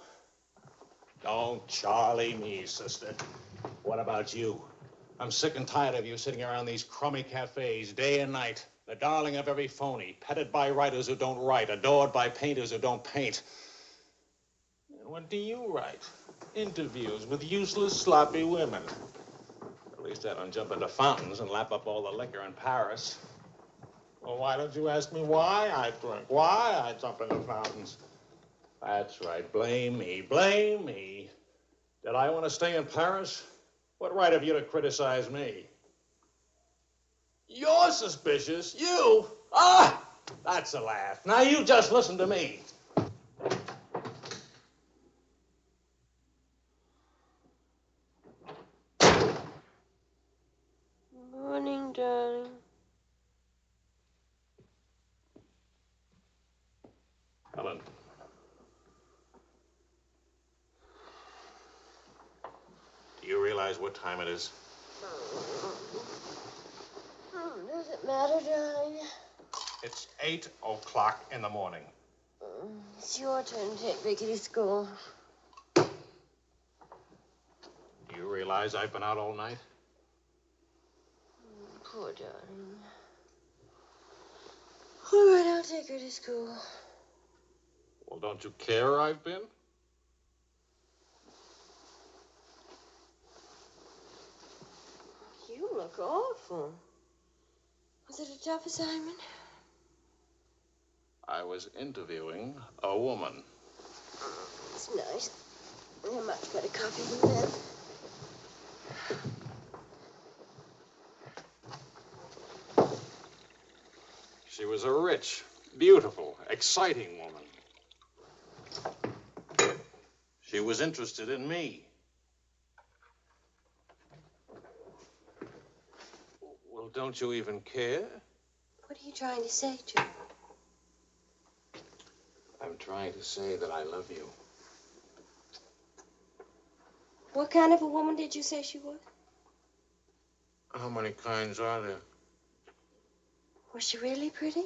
Don't Charlie me, sister. What about you? I'm sick and tired of you sitting around these crummy cafes day and night, the darling of every phony, petted by writers who don't write, adored by painters who don't paint. What do you write? Interviews with useless, sloppy women. At least I don't jump into fountains and lap up all the liquor in Paris. Well, why don't you ask me why I drink? Why I jump into fountains? That's right. Blame me. Blame me. Did I want to stay in Paris? What right have you to criticize me? You're suspicious. You? Ah! That's a laugh. Now you just listen to me. Morning, darling. Helen. Do you realize what time it is? Does it matter, darling? It's 8 o'clock in the morning. It's your turn to take Vicky to school. Do you realize I've been out all night? Poor darling. All right, I'll take her to school. Well, don't you care I've been? You look awful. Was it a tough assignment? I was interviewing a woman. It's nice. A much better coffee than that. She was a rich, beautiful, exciting woman. She was interested in me. Well, don't you even care? What are you trying to say, Joe? I'm trying to say that I love you. What kind of a woman did you say she was? How many kinds are there? Was she really pretty?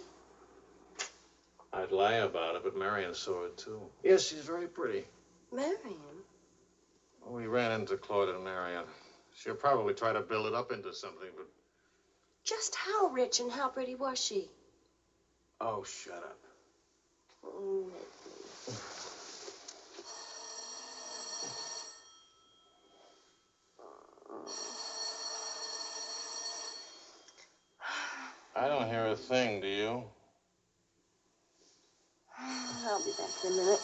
I'd lie about it, but Marion saw it, too. Yes, she's very pretty. Marion? We ran into Claude and Marion. She'll probably try to build it up into something, but... Just how rich and how pretty was she? Oh, shut up. Oh, I don't hear a thing, do you? I'll be back in a minute.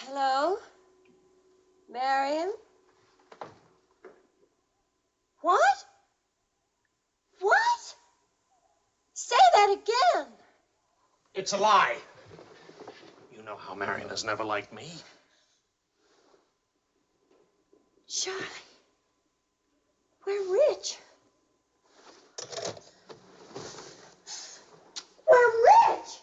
Hello? Marion? What? What? Say that again. It's a lie. You know how Marion has never liked me. Charlie, we're rich. We're rich!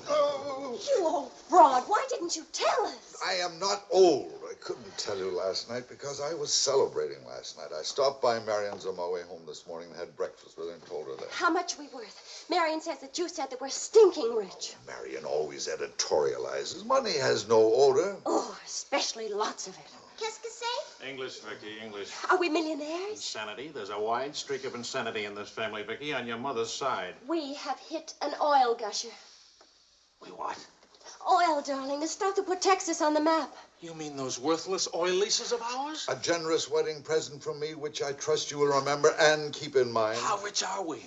Oh. You old fraud, why didn't you tell us? I am not old. I couldn't tell you last night because I was celebrating last night. I stopped by Marion's on my way home this morning and had breakfast with her and told her that. How much are we worth? Marion says that you said that we're stinking rich. Marion always editorializes. Money has no odor. Oh, especially lots of it. Qu'est-ce que c'est? English, Vicky, English. Are we millionaires? Insanity. There's a wide streak of insanity in this family, Vicky, on your mother's side. We have hit an oil gusher. We what? Oil, darling, the stuff that put Texas on the map. You mean those worthless oil leases of ours? A generous wedding present from me, which I trust you will remember and keep in mind. How rich are we?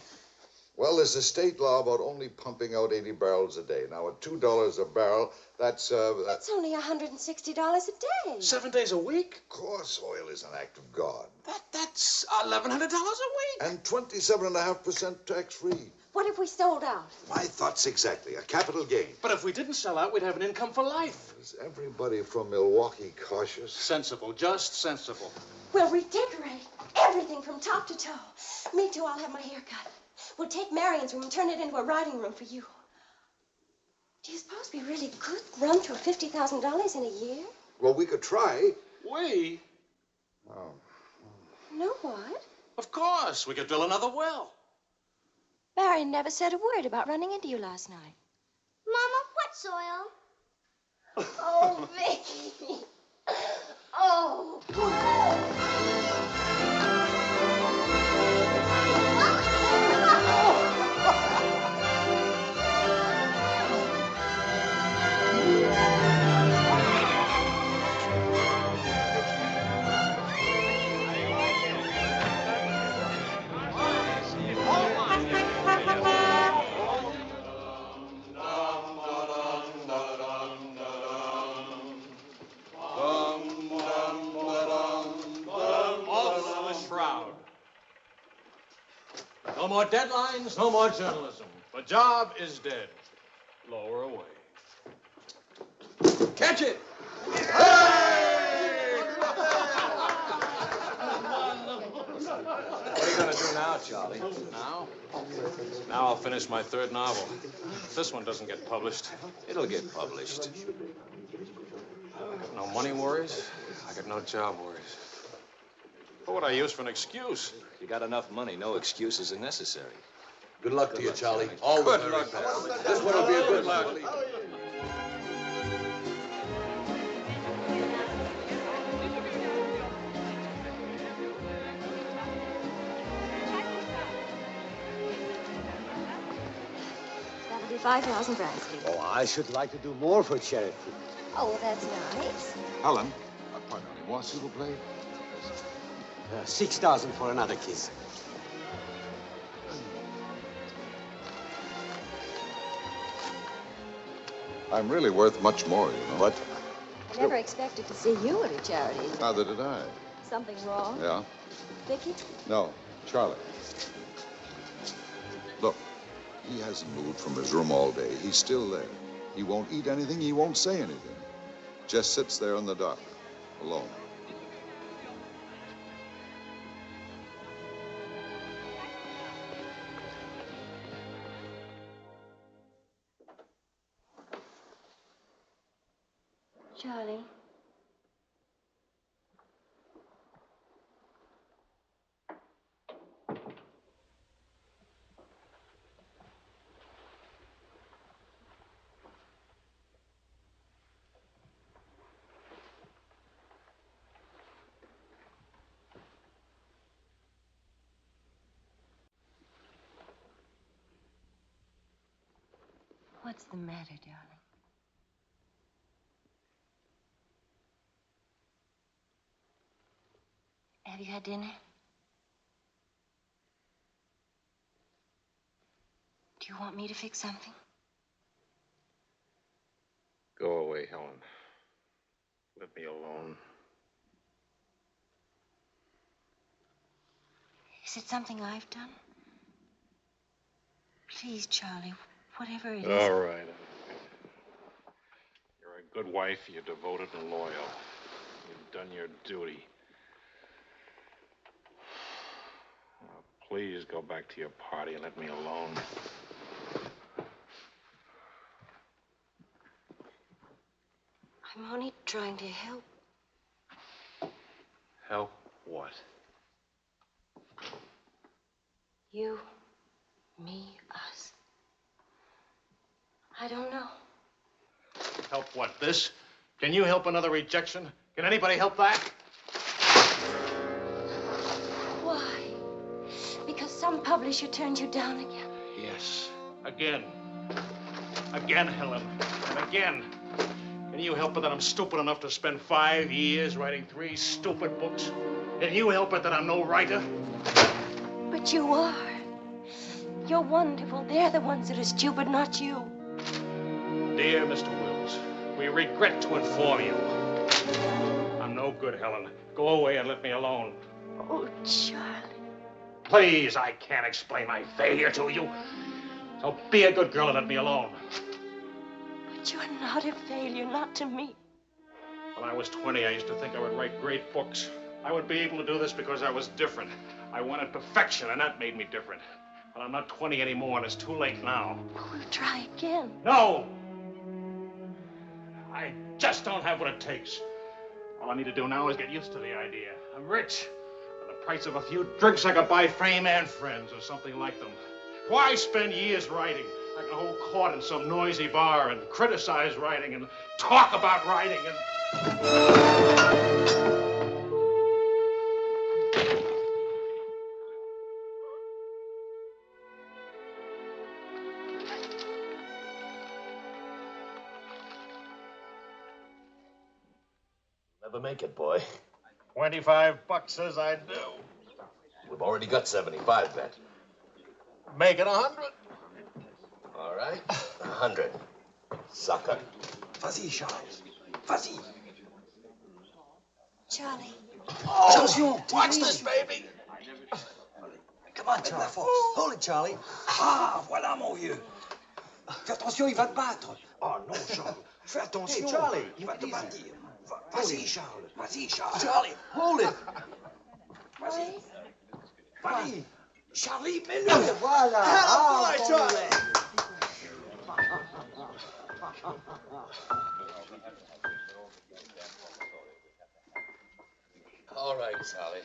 Well, there's a state law about only pumping out 80 barrels a day. Now, at $2 a barrel, that's only $160 a day. 7 days a week? Of course, oil is an act of God. That's $1,100 a week. And 27.5% tax-free. What if we sold out? My thoughts exactly. A capital gain. But if we didn't sell out, we'd have an income for life. Is everybody from Milwaukee cautious? Sensible, just sensible. We'll redecorate everything from top to toe. Me too, I'll have my hair cut. We'll take Marion's room and turn it into a writing room for you. Do you suppose we really could run through $50,000 in a year? Well, we could try. We? Oh. No, what? Of course. We could drill another well. Marion never said a word about running into you last night. Mama, what's oil? Oh, Vicky. Oh. No more deadlines, no more journalism. The job is dead. Lower away. Catch it! What are you going to do now, Charlie? Now? Now I'll finish my third novel. If this one doesn't get published. It'll get published. I got no money worries. I got no job worries. What would I use for an excuse? You got enough money. No excuses are necessary. Good luck to you, Charlie. Charlie. All Good the very luck. best. This one will be a good luck. 5,000 Bransley. Oh, I should like to do more for charity. Oh, that's nice. Helen, pardonnez-moi, s'il vous plaît. 6,000 for another kiss. I'm really worth much more, you know. What? I never expected to see you at a charity. Neither did I. Something wrong? Yeah? Vicky? No, Charlie. Look, he hasn't moved from his room all day. He's still there. He won't eat anything. He won't say anything. Just sits there in the dark, alone. Charlie. What's the matter, darling? Have you had dinner? Do you want me to fix something? Go away, Helen. Let me alone. Is it something I've done? Please, Charlie, whatever it is. All right. You're a good wife. You're devoted and loyal. You've done your duty. Now, please go back to your party and let me alone. I'm only trying to help. Help what? You, me, us. I don't know. Help what, this? Can you help another rejection? Can anybody help that? Why? Because some publisher turned you down again? Yes. Again. Again, Helen. And again. Can you help it that I'm stupid enough to spend 5 years writing 3 stupid books? Can you help it that I'm no writer? But you are. You're wonderful. They're the ones that are stupid, not you. Dear Mr. Wills, we regret to inform you. I'm no good, Helen. Go away and let me alone. Oh, Charlie. Please, I can't explain my failure to you. So be a good girl and let me alone. But you're not a failure, not to me. When I was 20, I used to think I would write great books. I would be able to do this because I was different. I wanted perfection, and that made me different. But I'm not 20 anymore, and it's too late now. We'll try again. No! I just don't have what it takes. All I need to do now is get used to the idea. I'm rich. For the price of a few drinks, I could buy fame and friends, or something like them. Why spend years writing? I can hold court in some noisy bar and criticize writing and talk about writing and... Never make it, boy. $25 says I do. We've already got 75 bet. Make it 100. All right. 100. Sucker. Vas-y, Charles. Vas-y. Charlie. Oh, attention. Watch this, baby. Come on, Charlie. Hold it, Charlie. Ah, voilà, mon vieux. Fais attention, il va te battre. Oh, non, Charles. Fais attention. Hey, Charlie, il va te battre. Vas-y, Charles. Vas-y, Charles. Charlie, hold it. Vas-y. Vas-y. Charlie, mets-le. Voilà. Ah, Charlie. All right, Sally.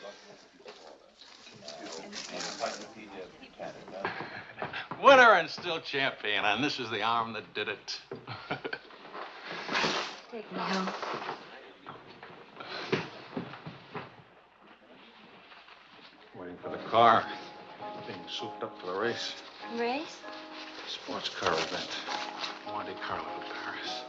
Winner and still champion, and this is the arm that did it. Take me home. Waiting for the car. Being souped up for the race. Race? Sports car event. Monte Carlo, Paris.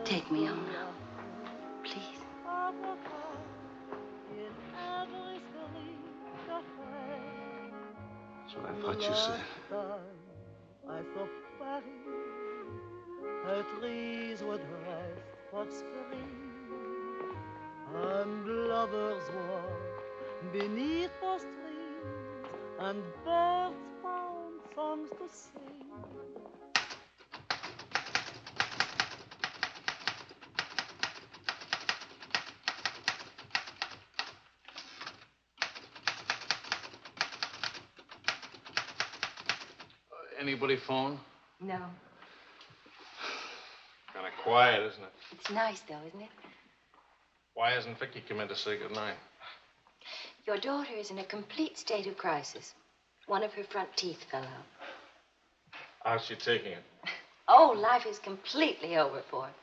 Take me home now, please. That's what I thought you said. I saw Paris, het ries wat rijst verspring, and lovers walk beneath those trees, and birds found songs to sing. Anybody phone? No. Kind of quiet, isn't it? It's nice, though, isn't it? Why hasn't Vicky come in to say goodnight? Your daughter is in a complete state of crisis. One of her front teeth fell out. How's she taking it? Oh, life is completely over for her.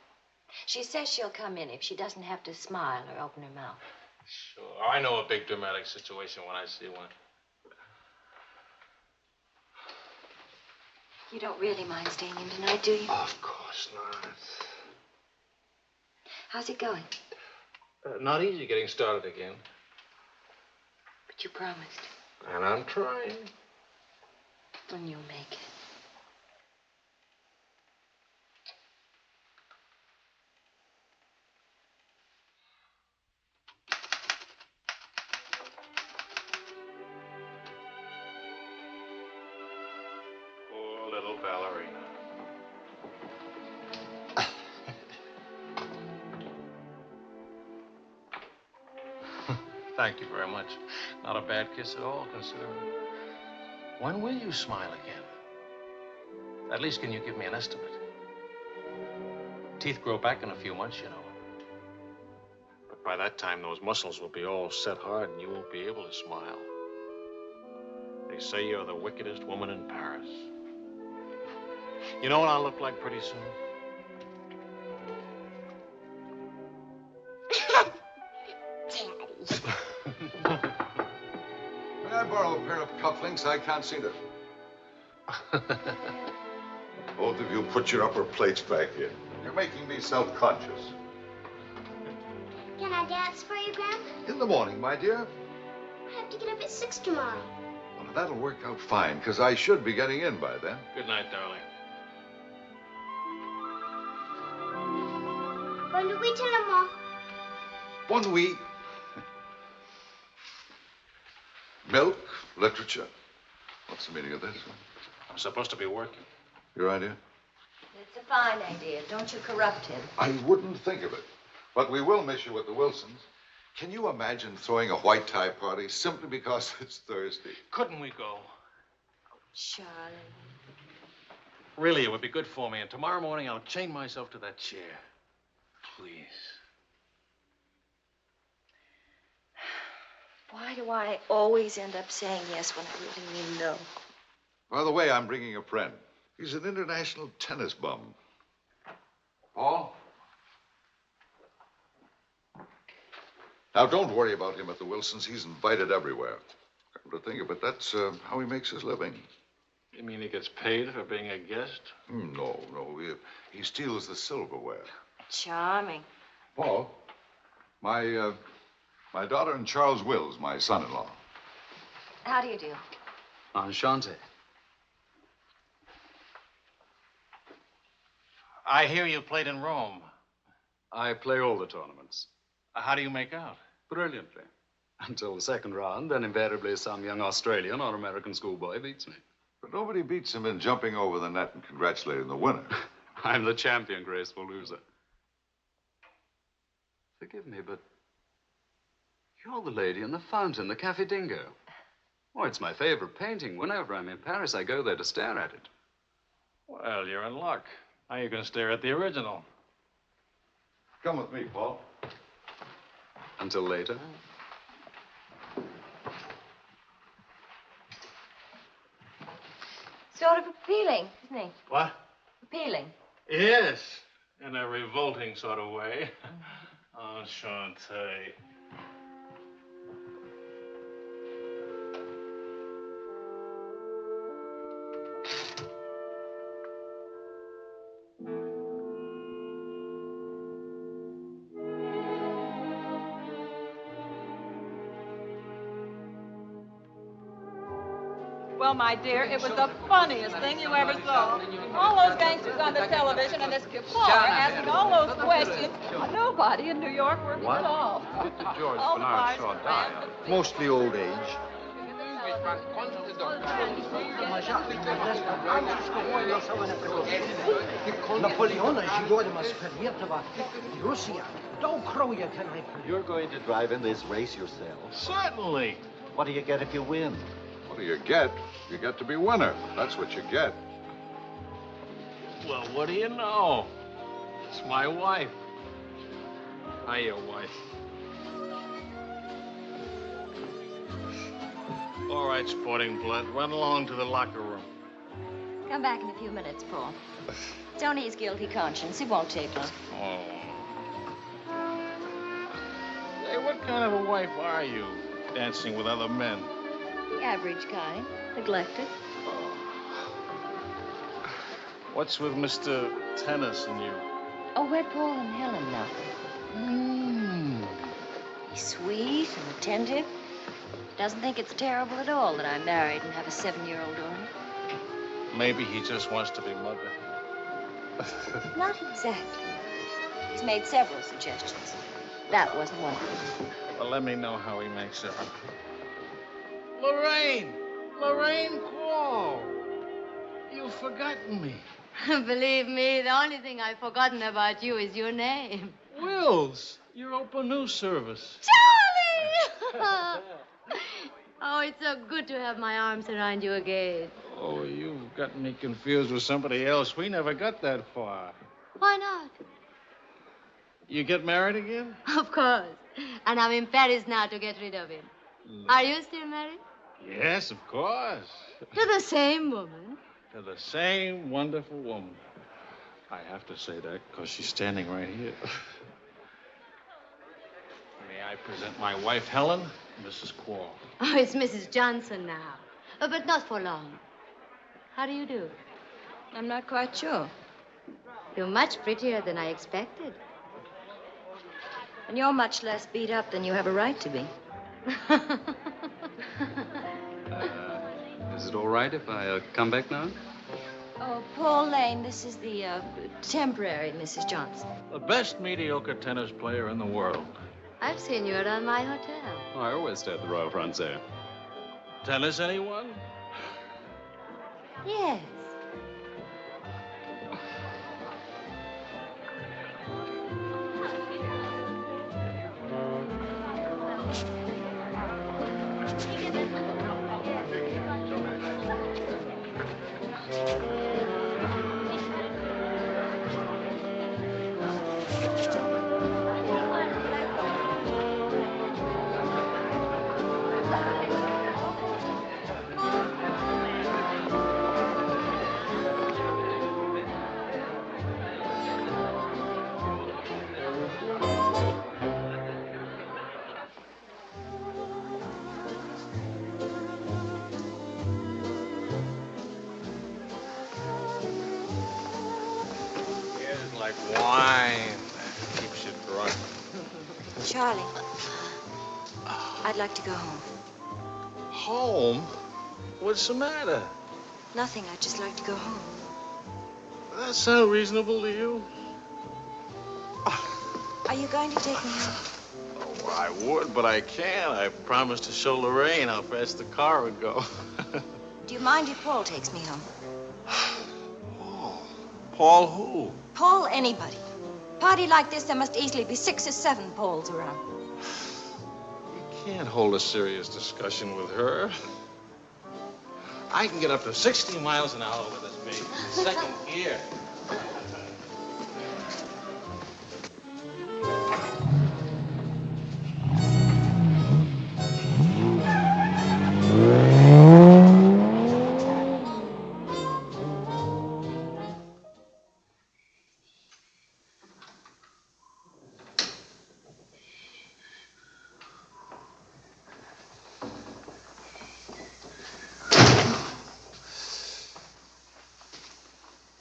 She says she'll come in if she doesn't have to smile or open her mouth. Sure. I know a big dramatic situation when I see one. You don't really mind staying in tonight, do you? Of course not. How's it going? Not easy getting started again. But you promised. And I'm trying. And you'll make it. Poor little ballerina. Thank you very much. Not a bad kiss at all, considering. When will you smile again? At least, can you give me an estimate? Teeth grow back in a few months, you know. But by that time, those muscles will be all set hard and you won't be able to smile. They say you're the wickedest woman in Paris. You know what I'll look like pretty soon? May I borrow a pair of cufflinks? I can't see them. Both of you put your upper plates back in. You're making me self-conscious. Can I dance for you, Grandma? In the morning, my dear. I have to get up at 6 tomorrow. Well, that'll work out fine, because I should be getting in by then. Good night, darling. Bonne nuit, maman. Bonne nuit. Milk, literature. What's the meaning of this? I'm supposed to be working. Your idea? It's a fine idea. Don't you corrupt him. I wouldn't think of it. But we will miss you at the Wilsons. Can you imagine throwing a white tie party simply because it's Thursday? Couldn't we go? Charlie. Really, it would be good for me. And tomorrow morning, I'll chain myself to that chair. Please. Why do I always end up saying yes when I really mean no? By the way, I'm bringing a friend. He's an international tennis bum. Paul? Now, don't worry about him at the Wilsons. He's invited everywhere. Come to think of it, that's how he makes his living. You mean he gets paid for being a guest? No. He steals the silverware. Charming. Paul, my daughter and Charles Wills, my son-in-law. How do you do? Enchanté. I hear you played in Rome. I play all the tournaments. How do you make out? Brilliantly. Until the second round, then invariably some young Australian or American schoolboy beats me. But nobody beats him in jumping over the net and congratulating the winner. I'm the champion, graceful loser. Forgive me, but you're the lady in the fountain, the Café Dingo. Oh, it's my favorite painting. Whenever I'm in Paris, I go there to stare at it. Well, you're in luck. Now you can stare at the original. Come with me, Paul. Until later. Sort of appealing, isn't he? What? Appealing. Yes, in a revolting sort of way. Enchanté. Well, my dear, it was the funniest thing you ever saw. All those gangsters on the television and this Kefauver asking all those questions. Nobody in New York working at all. Dr. George All the Bernard bars Shaw were died. Mostly old age. You're going to drive in this race yourself? Certainly. What do you get if you win? What do you get? You get to be winner. That's what you get. Well, what do you know? It's my wife. Hiya, wife. All right, sporting blood, run along to the locker room. Come back in a few minutes, Paul. It's only his guilty conscience. It won't take long. Oh. Hey, what kind of a wife are you, dancing with other men? The average kind. Neglected. What's with Mr. Tennis and you? Oh, we're Paul and Helen now. He's sweet and attentive. Doesn't think it's terrible at all that I'm married and have a 7-year-old daughter. Maybe he just wants to be mother. Not exactly. He's made several suggestions. That wasn't one of them. Well, let me know how he makes it. Lorraine! Lorraine Quall! You've forgotten me. Believe me, the only thing I've forgotten about you is your name. Wills, your open news service. Charlie! Oh, it's so good to have my arms around you again. Oh, you've got me confused with somebody else. We never got that far. Why not? You get married again? Of course. And I'm in Paris now to get rid of him. Are you still married? Yes, of course. To the same woman? To the same wonderful woman. I have to say that because she's standing right here. May I present my wife, Helen, Mrs. Quall. Oh, it's Mrs. Johnson now. But not for long. How do you do? I'm not quite sure. You're much prettier than I expected. And you're much less beat up than you have a right to be. Is it all right if I come back now? Oh, Paul Lane, this is the temporary Mrs. Johnson. The best mediocre tennis player in the world. I've seen you around my hotel. Oh, I always stay at the Royal Francais. Tennis, anyone? Yes. Like wine. Keeps you drunk. Charlie, I'd like to go home. Home? What's the matter? Nothing. I'd just like to go home. Does that sound reasonable to you? Are you going to take me home? Oh, I would, but I can't. I promised to show Lorraine how fast the car would go. Do you mind if Paul takes me home? Paul who? Paul anybody. Party like this, there must easily be 6 or 7 Pauls around. Can't hold a serious discussion with her. I can get up to 60 miles an hour with this baby. Second gear.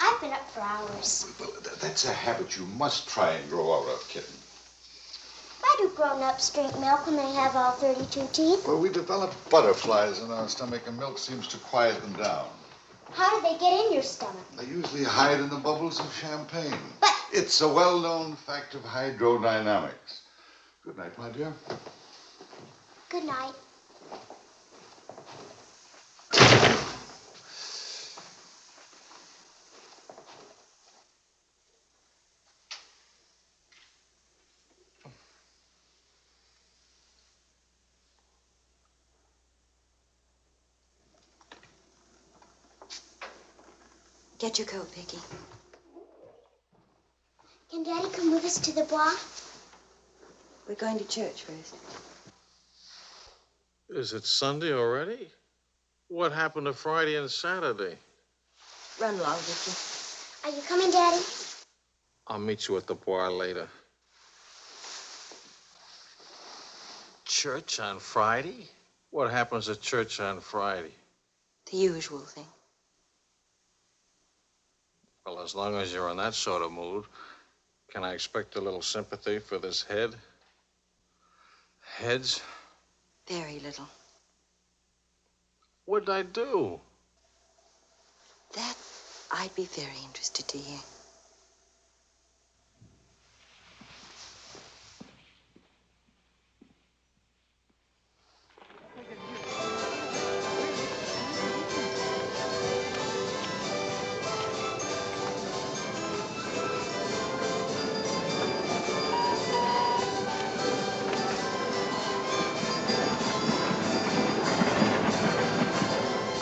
I've been up for hours. Well, that's a habit you must try and grow out of, kitten. Why do grown-ups drink milk when they have all 32 teeth? Well, we develop butterflies in our stomach, and milk seems to quiet them down. How do they get in your stomach? They usually hide in the bubbles of champagne. But it's a well-known fact of hydrodynamics. Good night, my dear. Good night. Get your coat, Vicky. Can Daddy come with us to the Bois? We're going to church first. Is it Sunday already? What happened to Friday and Saturday? Run along, Vicky. Are you coming, Daddy? I'll meet you at the bar later. Church on Friday? What happens at church on Friday? The usual thing. Well, as long as you're in that sort of mood, can I expect a little sympathy for this head? Heads? Very little. What'd I do? That I'd be very interested to hear.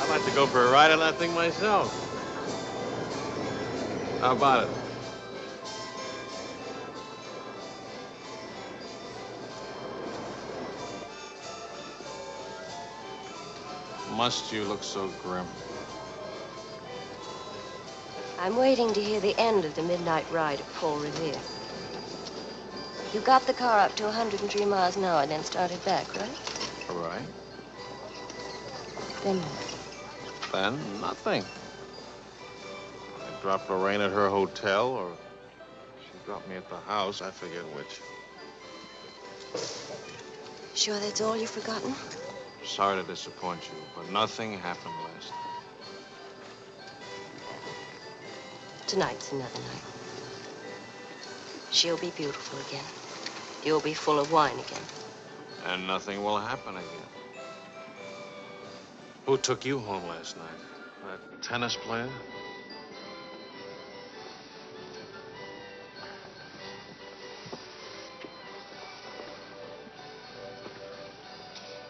I'd like to go for a ride on that thing myself. How about it? Must you look so grim? I'm waiting to hear the end of the midnight ride of Paul Revere. You got the car up to 103 miles an hour, then started back, right? All right. Then what? Then nothing. I dropped Lorraine at her hotel, or she dropped me at the house. I forget which. Sure that's all you've forgotten? Sorry to disappoint you, but nothing happened last night. Tonight's another night. She'll be beautiful again. You'll be full of wine again. And nothing will happen again. Who took you home last night? That tennis player?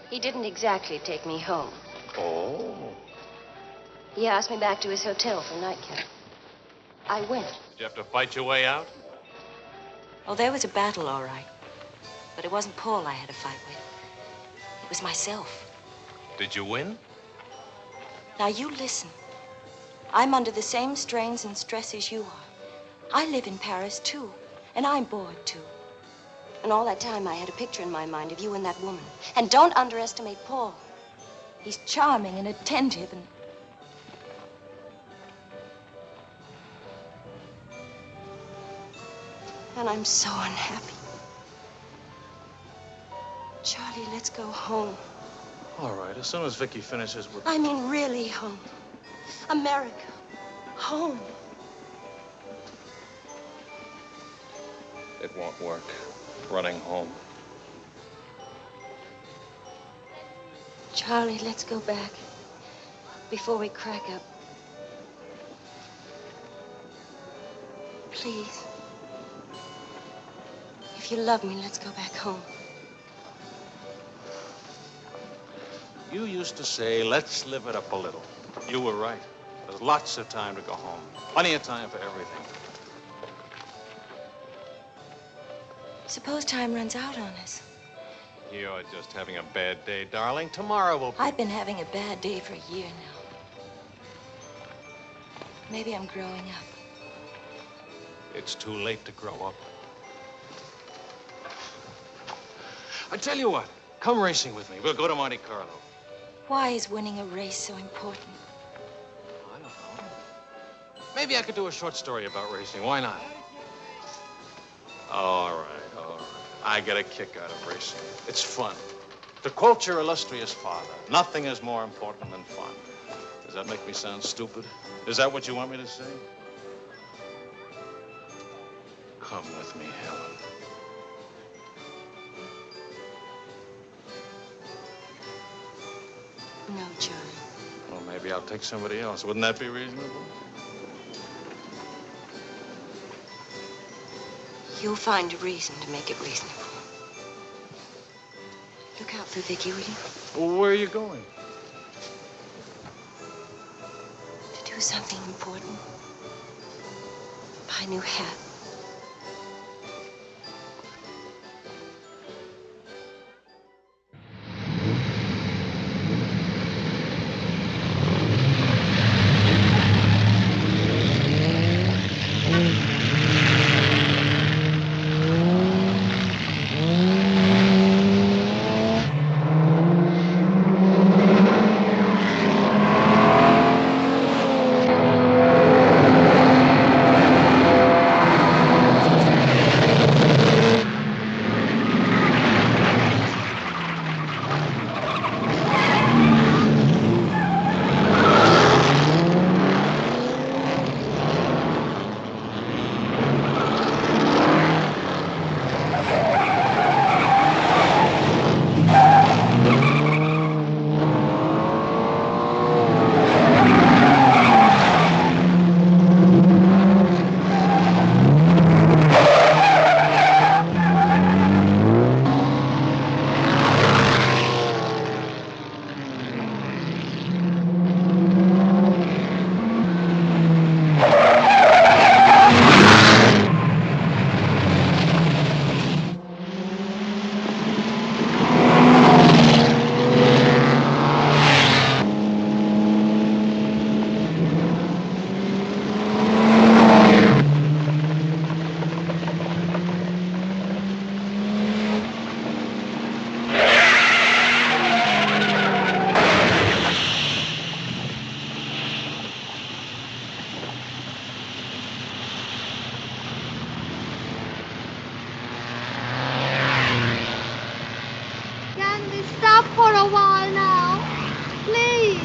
He didn't exactly take me home. Oh. He asked me back to his hotel for a nightcap. I went. Did you have to fight your way out? Oh, there was a battle, all right. But it wasn't Paul I had to fight with. It was myself. Did you win? Now, you listen. I'm under the same strains and stress as you are. I live in Paris, too. And I'm bored, too. And all that time, I had a picture in my mind of you and that woman. And don't underestimate Paul. He's charming and attentive and... And I'm so unhappy. Charlie, let's go home. All right, as soon as Vicky finishes with... I mean, really home. America. Home. It won't work. Running home. Charlie, let's go back. Before we crack up. Please. If you love me, let's go back home. You used to say, let's live it up a little. You were right. There's lots of time to go home. Plenty of time for everything. Suppose time runs out on us. You're just having a bad day, darling. Tomorrow will be... I've been having a bad day for a year now. Maybe I'm growing up. It's too late to grow up. I tell you what, come racing with me. We'll go to Monte Carlo. Why is winning a race so important? I don't know. Maybe I could do a short story about racing. Why not? All right, all right. I get a kick out of racing. It's fun. To quote your illustrious father, nothing is more important than fun. Does that make me sound stupid? Is that what you want me to say? Come with me, Helen. No, Charlie. Well, maybe I'll take somebody else. Wouldn't that be reasonable? You'll find a reason to make it reasonable. Look out for Vicky, will you? Well, where are you going? To do something important. Buy a new hat. For a while now, please.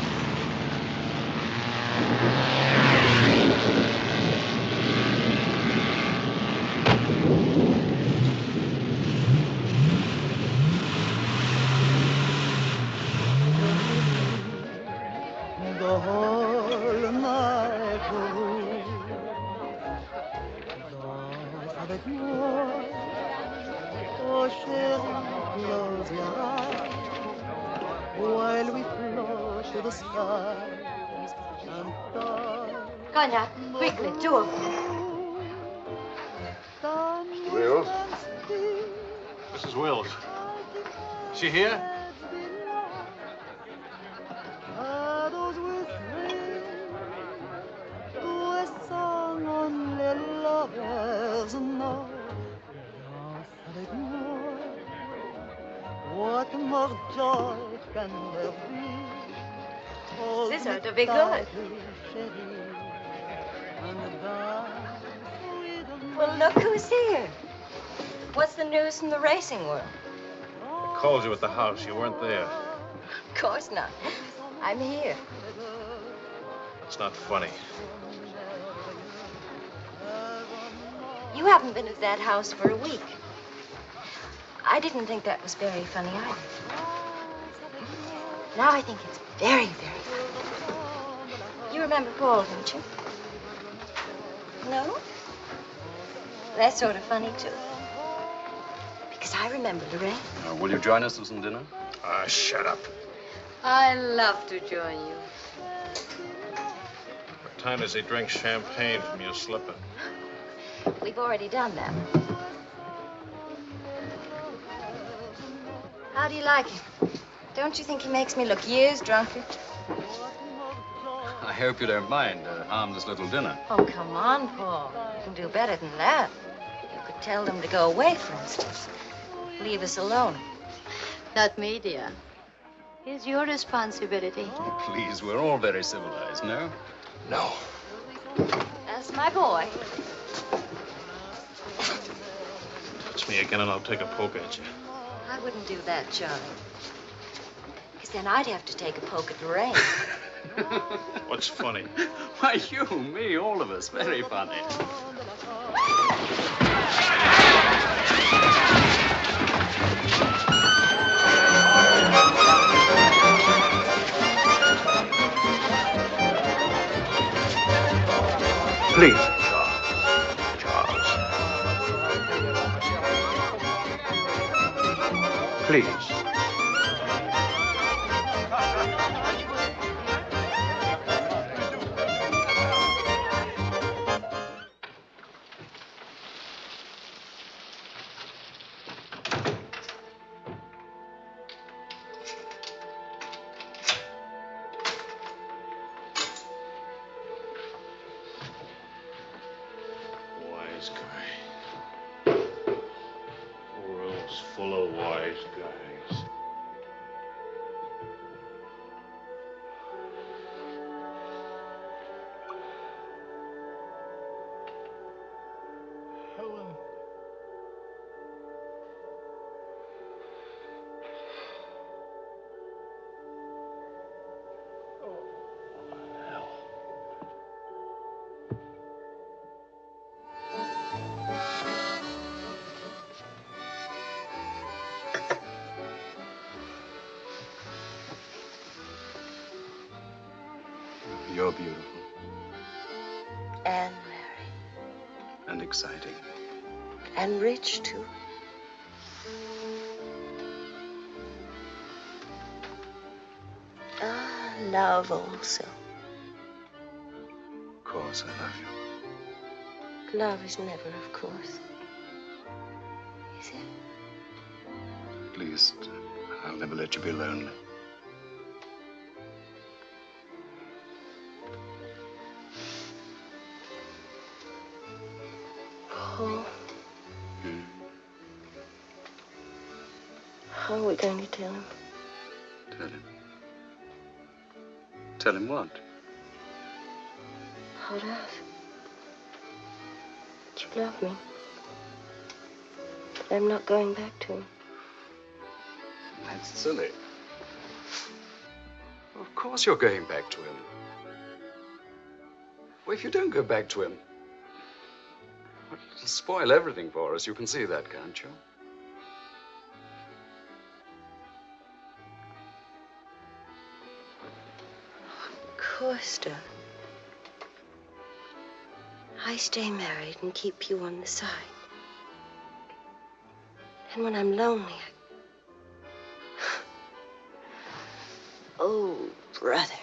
The whole night through, danse avec moi. Oh chérie, close your eyes while we float to the skies and touch. Cognac, quickly, 2 of them. Wills? Mrs. Wills. She here? Those with to a song only lovers know. Danse avec moi. What more joy can there be? This ought to be good. Well, look who's here. What's the news from the racing world? Called you at the house. You weren't there. Of course not. I'm here. It's not funny. You haven't been at that house for a week. I didn't think that was very funny either. Now I think it's very, very funny. You remember Paul, don't you? No? That's sort of funny, too. I remember, Lorraine. Will you join us for some dinner? Shut up. I love to join you. What time does he drink champagne from your slipper? We've already done that. How do you like him? Don't you think he makes me look years drunker? I hope you don't mind a harmless little dinner. Oh, come on, Paul. You can do better than that. You could tell them to go away, for instance. Leave us alone. Not me, dear. It's your responsibility. Please, we're all very civilized, no? No. That's my boy. Touch me again and I'll take a poke at you. I wouldn't do that, Charlie. Because then I'd have to take a poke at Lorraine. What's funny? Why, you, me, all of us. Very funny. Please. Charles. Please. Wise guy. World's full of wise guys. Helen. You're beautiful And married. and exciting. And rich, too. Love also. Of course, I love you. Love is never, of course. Is it? At least, I'll never let you be lonely. Paul. How are we going to tell him? Tell him. Tell him what? How love. You love me. But I'm not going back to him. That's silly. Of course you're going back to him. Well, if you don't go back to him, it'll spoil everything for us. You can see that, can't you? Of course, darling. I stay married and keep you on the side. And when I'm lonely, Oh, brother.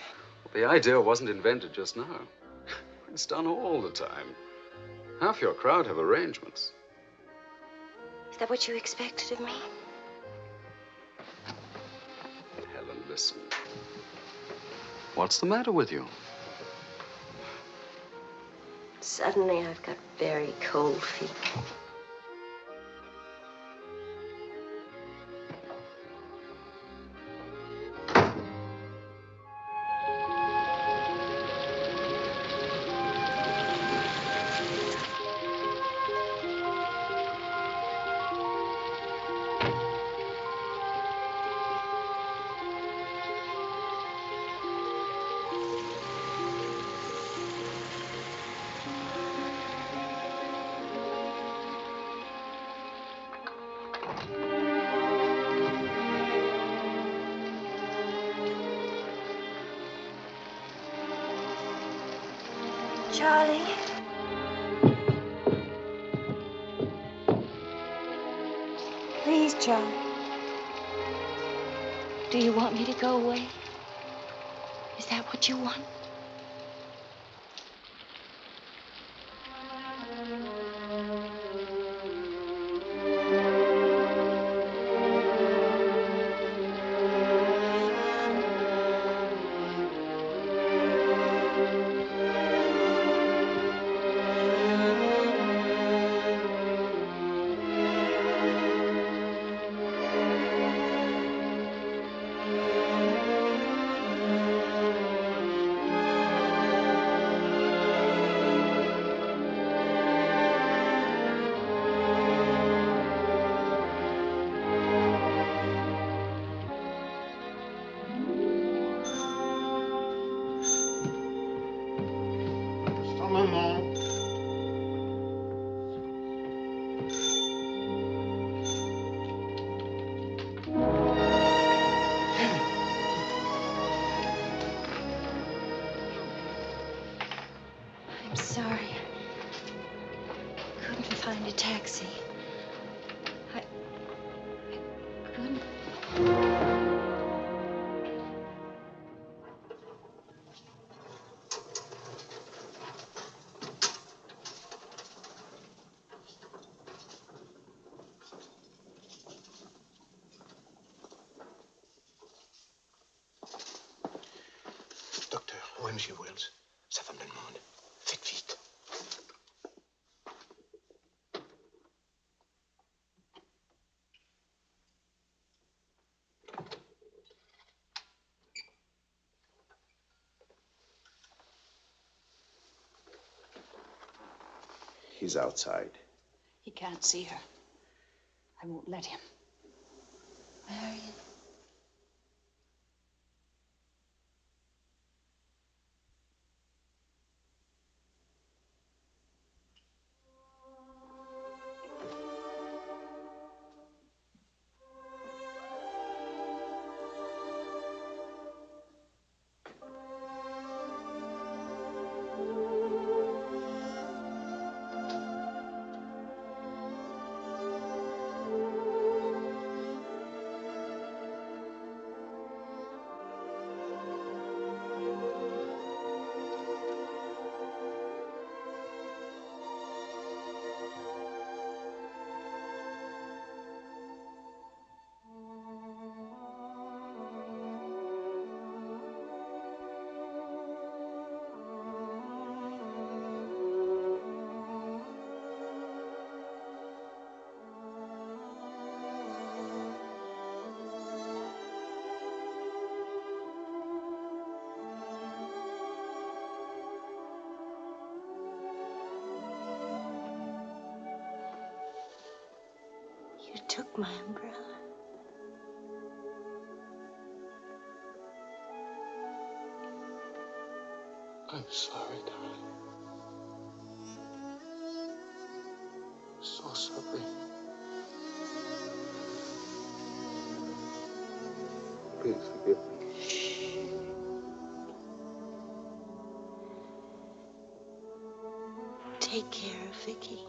The idea wasn't invented just now. It's done all the time. Half your crowd have arrangements. Is that what you expected of me? Helen, listen. What's the matter with you? Suddenly, I've got very cold feet. Charlie. Please Please, Charlie. Do you want me to go away? Is that what you want? I'm sorry. I couldn't find a taxi. I couldn't. Docteur, où est Monsieur Wells? Sa femme le demande. Faites vite. He's outside. He can't see her. I won't let him. Marion. You took my umbrella. I'm sorry, darling. So sorry. Please forgive me. Take care of Vicky.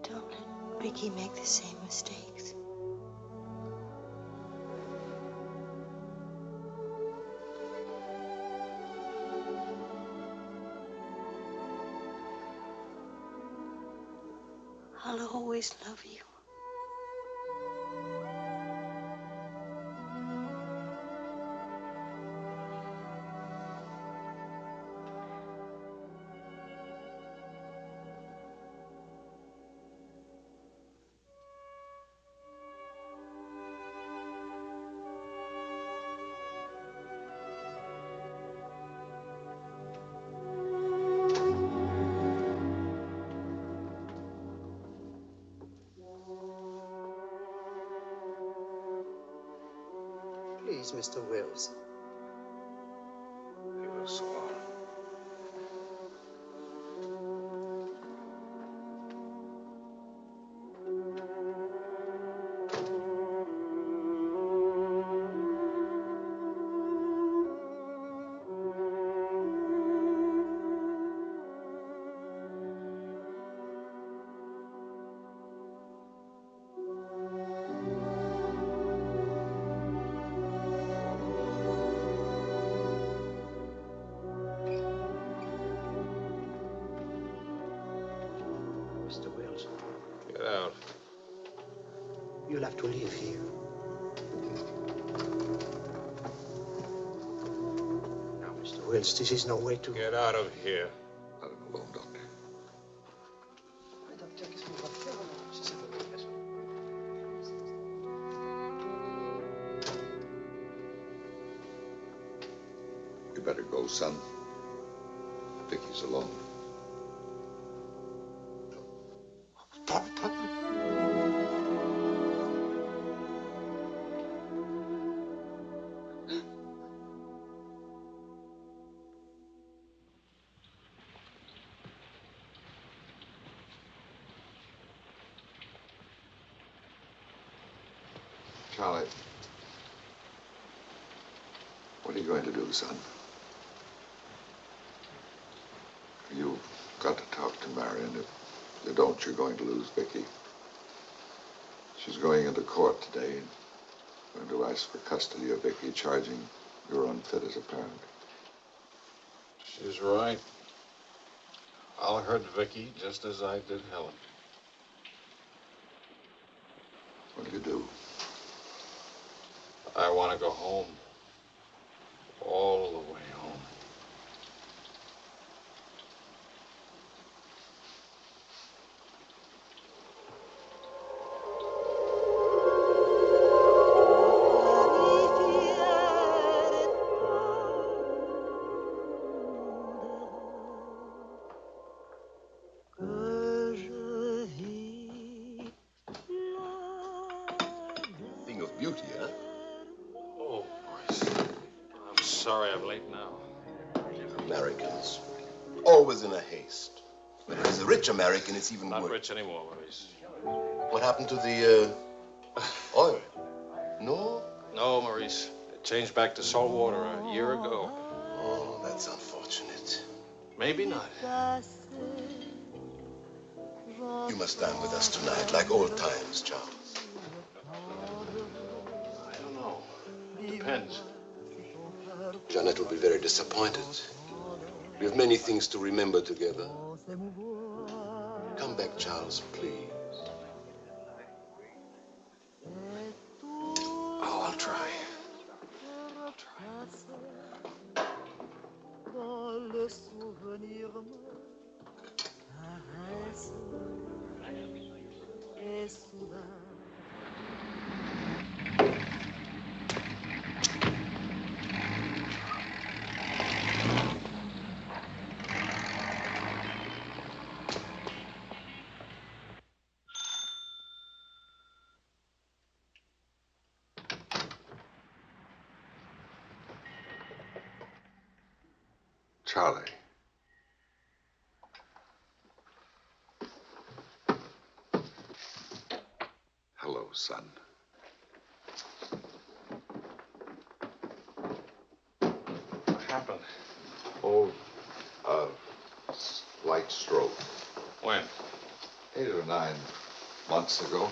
Don't let Vicky make the same mistakes. I'll always love you. Please, Mr. Wells. He will swallow. You'll have to live here. Now, Mr. Wills, this is no way to... Get out of here. Let him alone, Doctor. You better go, son. Vicky's alone. Charlie, what are you going to do, son? You've got to talk to Marion. If you don't, you're going to lose Vicky. She's going into court today and going to ask for custody of Vicky, charging you're unfit as a parent. She's right. I'll hurt Vicky just as I did Helen. What do you do? I want to go home. All the way home. Thing of beauty, huh? Oh, Maurice. I'm sorry I'm late now. Americans, always in a haste. When it is a rich American, it's even Not worse. rich anymore, Maurice. What happened to the oil? No? No, Maurice. It changed back to salt water a year ago. Oh, that's unfortunate. Maybe not. You must dine with us tonight, like old times, Charles. I don't know. It depends. Jeanette will be very disappointed. We have many things to remember together. Come back, Charles, please. Oh, I'll try. Charlie. Hello, son. What happened? Oh, slight stroke. When? 8 or 9 months ago.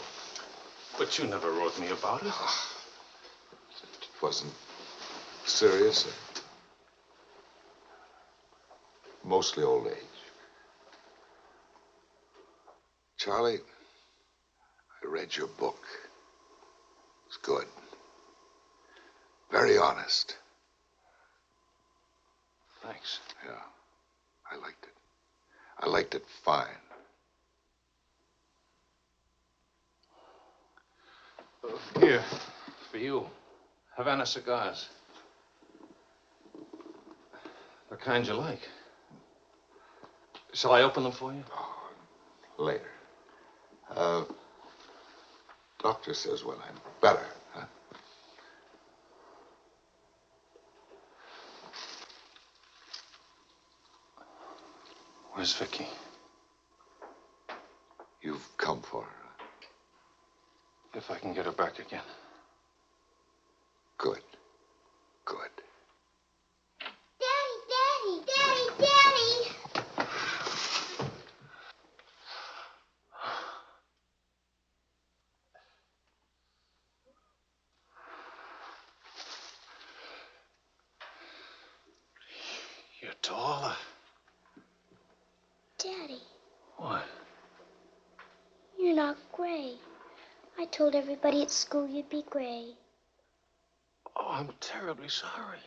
But you never wrote me about it. It wasn't serious. Mostly old age. Charlie, I read your book. It's good. Very honest. Thanks. Yeah, I liked it. I liked it fine. Here, for you. Havana cigars. The kind you like. Shall I open them for you? Oh, later. Doctor says when I'm better, huh? Where's Vicky? You've come for her. If I can get her back again. Good. Good. Daddy, Daddy, Daddy, Daddy! You're taller. Daddy, What? you're not gray. I told everybody at school you'd be gray. Oh, I'm terribly sorry.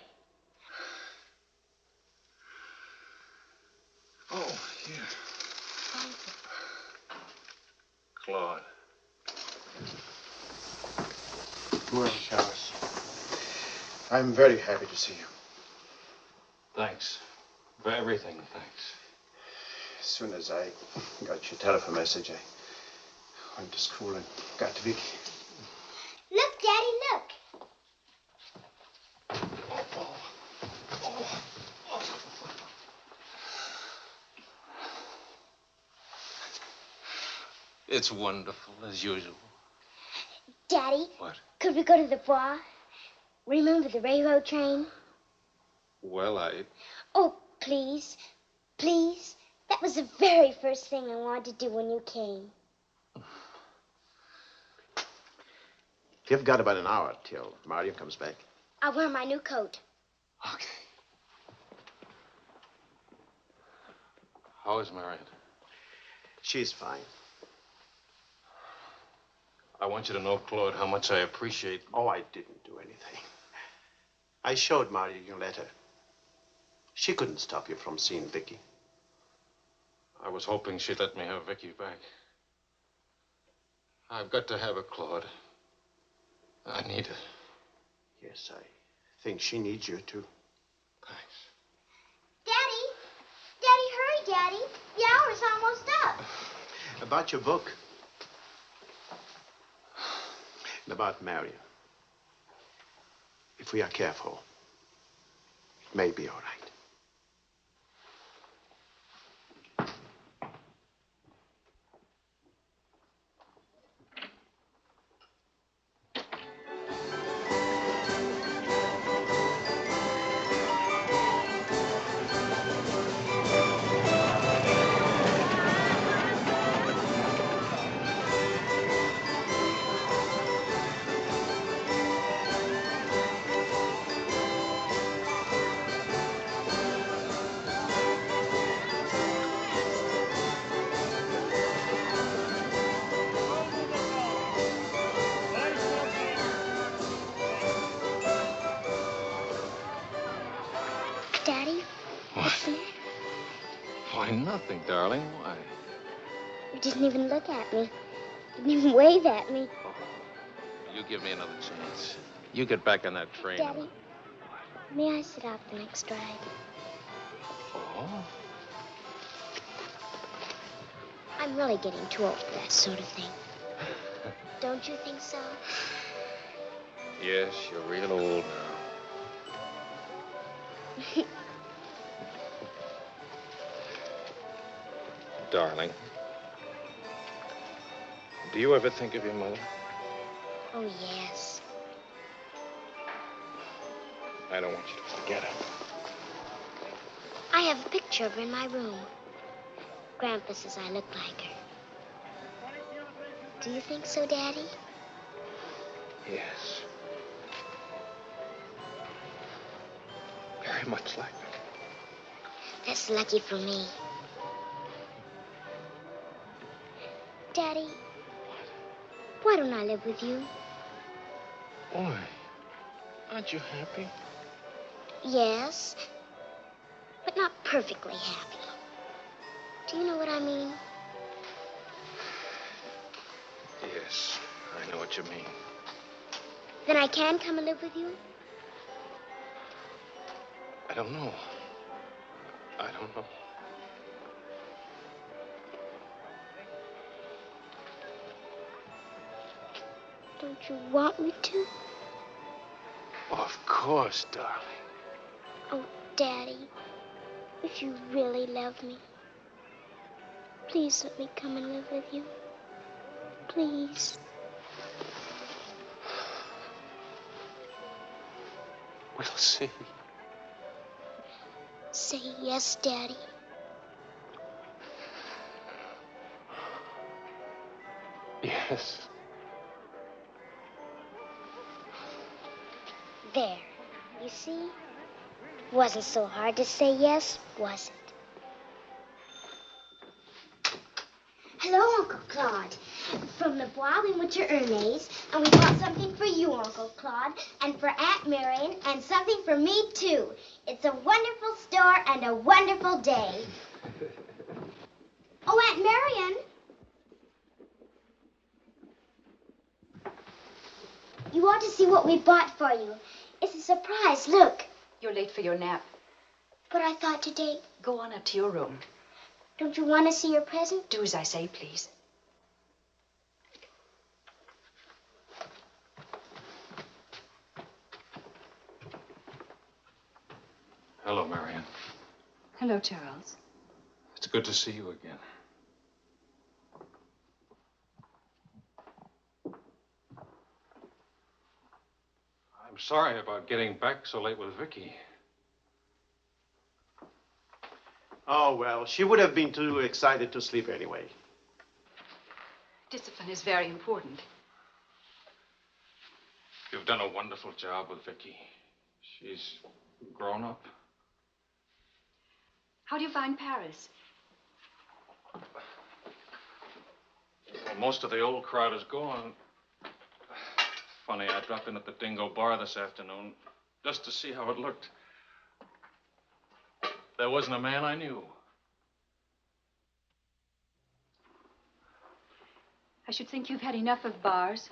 Oh, here. Claude. Well, Charles, I'm very happy to see you. Thanks. For everything, thanks. As soon as I got your telephone message, I went to school and got to Vicky. Look, Daddy, look. It's wonderful, as usual. Daddy. What? Could we go to the bar? Remember the railroad train? Well, Oh, please. Please. That was the very first thing I wanted to do when you came. You've got about an hour till Marion comes back. I'll wear my new coat. Okay. How is Marion? She's fine. I want you to know, Claude, how much I appreciate... Oh, I didn't do anything. I showed Marion your letter. She couldn't stop you from seeing Vicky. I was hoping she'd let me have Vicky back. I've got to have her, Claude. I need her. Yes, I think she needs you, too. Thanks. Daddy! Daddy, hurry, Daddy. The hour's almost up. About your book. And about Marion. If we are careful, it may be all right. Daddy? What? Why, nothing, darling. Why? You didn't even look at me. Didn't even wave at me. You give me another chance. You get back on that train. Daddy, may I sit out the next ride? Oh? I'm really getting too old for that sort of thing. Don't you think so? Yes, you're real old now. Darling, do you ever think of your mother? Oh, yes. I don't want you to forget her. I have a picture of her in my room. Grandpa says I look like her. Do you think so, Daddy? Yes. Very much like her. That's lucky for me. Daddy, why don't I live with you? Why? Aren't you happy? Yes, but not perfectly happy. Do you know what I mean? Yes, I know what you mean. Then I can come and live with you? I don't know. I don't know. Don't you want me to? Of course, darling. Oh, Daddy, if you really love me, please let me come and live with you. Please. We'll see. Say yes, Daddy. Yes. There. You see? Wasn't so hard to say yes, was it? Hello, Uncle Claude. From the Bois, we went to Ernest's, and we bought something for you, Uncle Claude, and for Aunt Marion, and something for me, too. It's a wonderful store and a wonderful day. Oh, Aunt Marion. You ought to see what we bought for you. It's a surprise, look. You're late for your nap. But I thought today... Go on up to your room. Don't you want to see your present? Do as I say, please. Hello, Marion. Hello, Charles. It's good to see you again. I'm sorry about getting back so late with Vicky. Oh, well, she would have been too excited to sleep anyway. Discipline is very important. You've done a wonderful job with Vicky. She's grown up. How do you find Paris? Well, most of the old crowd is gone. Funny, I dropped in at the Dingo Bar this afternoon just to see how it looked. There wasn't a man I knew. I should think you've had enough of bars.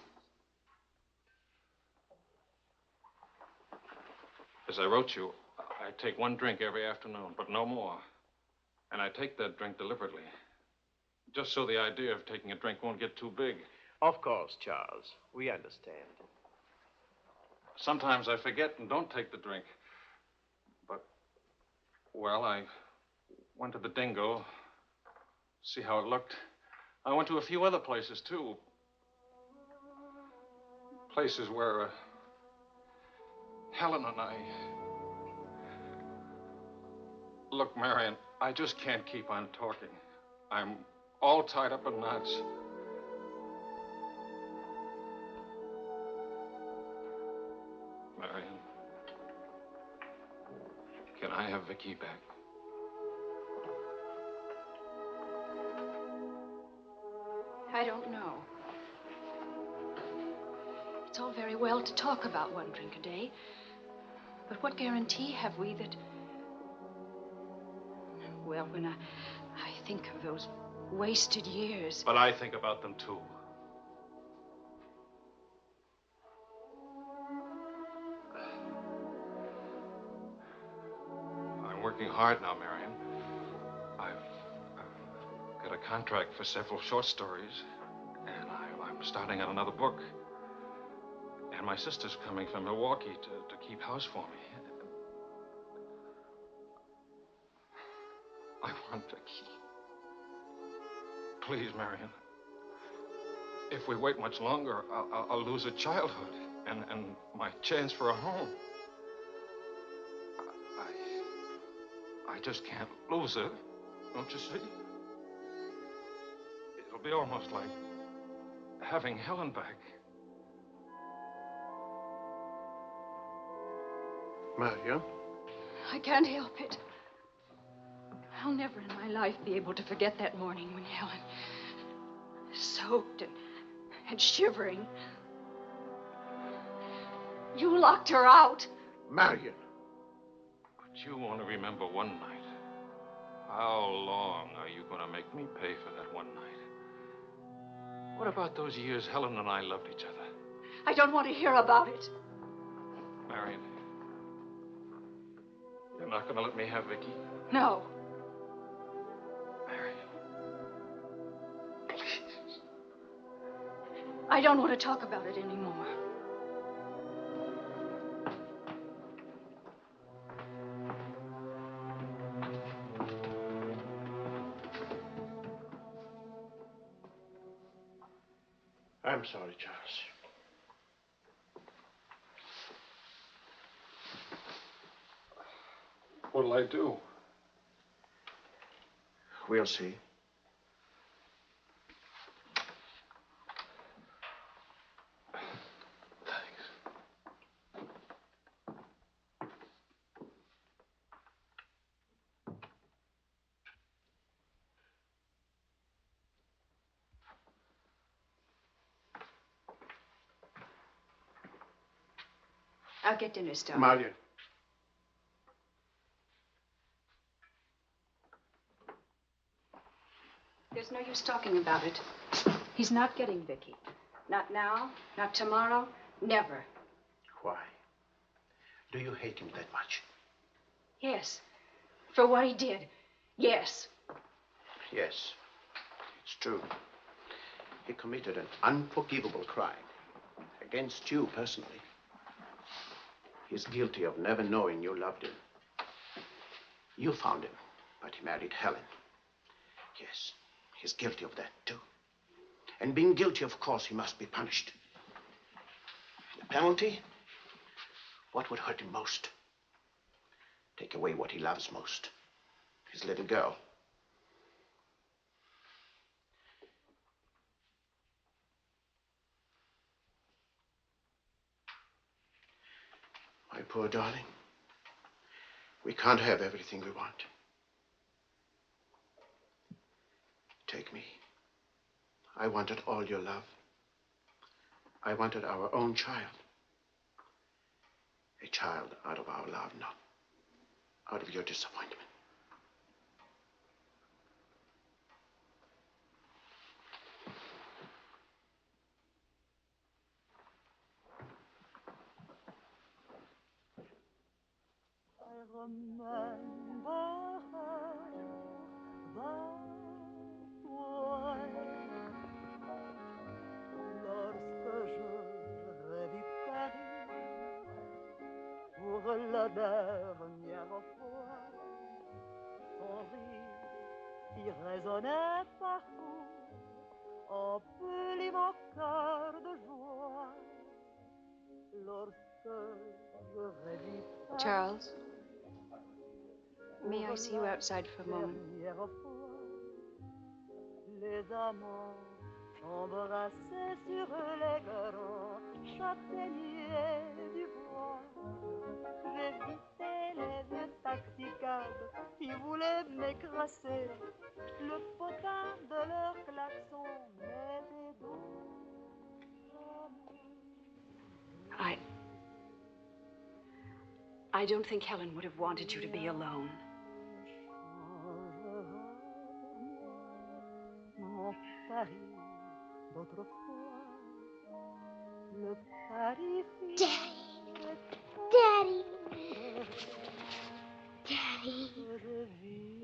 As I wrote you, I take one drink every afternoon, but no more. And I take that drink deliberately, just so the idea of taking a drink won't get too big. Of course, Charles. We understand. Sometimes I forget and don't take the drink. But, well, I went to the Dingo, see how it looked. I went to a few other places, too. Places where Helen and I... Look, Marion, I just can't keep on talking. I'm all tied up in knots. Marion, can I have Vicky back? I don't know. It's all very well to talk about one drink a day, but what guarantee have we that... Well, when I think of those wasted years... But I think about them, too. I'm working hard now, Marion. I've got a contract for several short stories, and I'm starting on another book. And my sister's coming from Milwaukee to keep house for me. I want Vicky. Please, Marion. If we wait much longer, I'll lose a childhood and my chance for a home. I just can't lose her, don't you see? It'll be almost like having Helen back. Marion? I can't help it. I'll never in my life be able to forget that morning when Helen, soaked and shivering, you locked her out. Marion. But you want to remember one night. How long are you going to make me pay for that one night? What about those years Helen and I loved each other? I don't want to hear about it. Marion, you're not going to let me have Vicky? No. I don't want to talk about it anymore. I'm sorry, Charles. What'll I do? We'll see. I'll get dinner started. Maria. There's no use talking about it. He's not getting Vicky. Not now, not tomorrow, never. Why? Do you hate him that much? Yes. For what he did. Yes. Yes, it's true. He committed an unforgivable crime against you personally. He's guilty of never knowing you loved him. You found him, but he married Helen. Yes, he's guilty of that, too. And being guilty, of course, he must be punished. The penalty? What would hurt him most? Take away what he loves most. His little girl. My poor darling. We can't have everything we want. Take me. I wanted all your love. I wanted our own child. A child out of our love, not out of your disappointment. I remember her that way. Lorsque je revis Paris pour la dernière fois, son rire qui résonnait partout emplit mon cœur de joie. Lorsque je revis Paris, Charles, may I see you outside for a moment? Les amants s'embrassaient sur les grands châtaigniers du bois. J'évitais les vieux taxicabs qui voulaient m'écraser. Le potin de leur klaxon m'était doux. I don't think Helen would have wanted you to be alone. Mon Paris d'autrefois, le Paris. Daddy. Daddy. Daddy.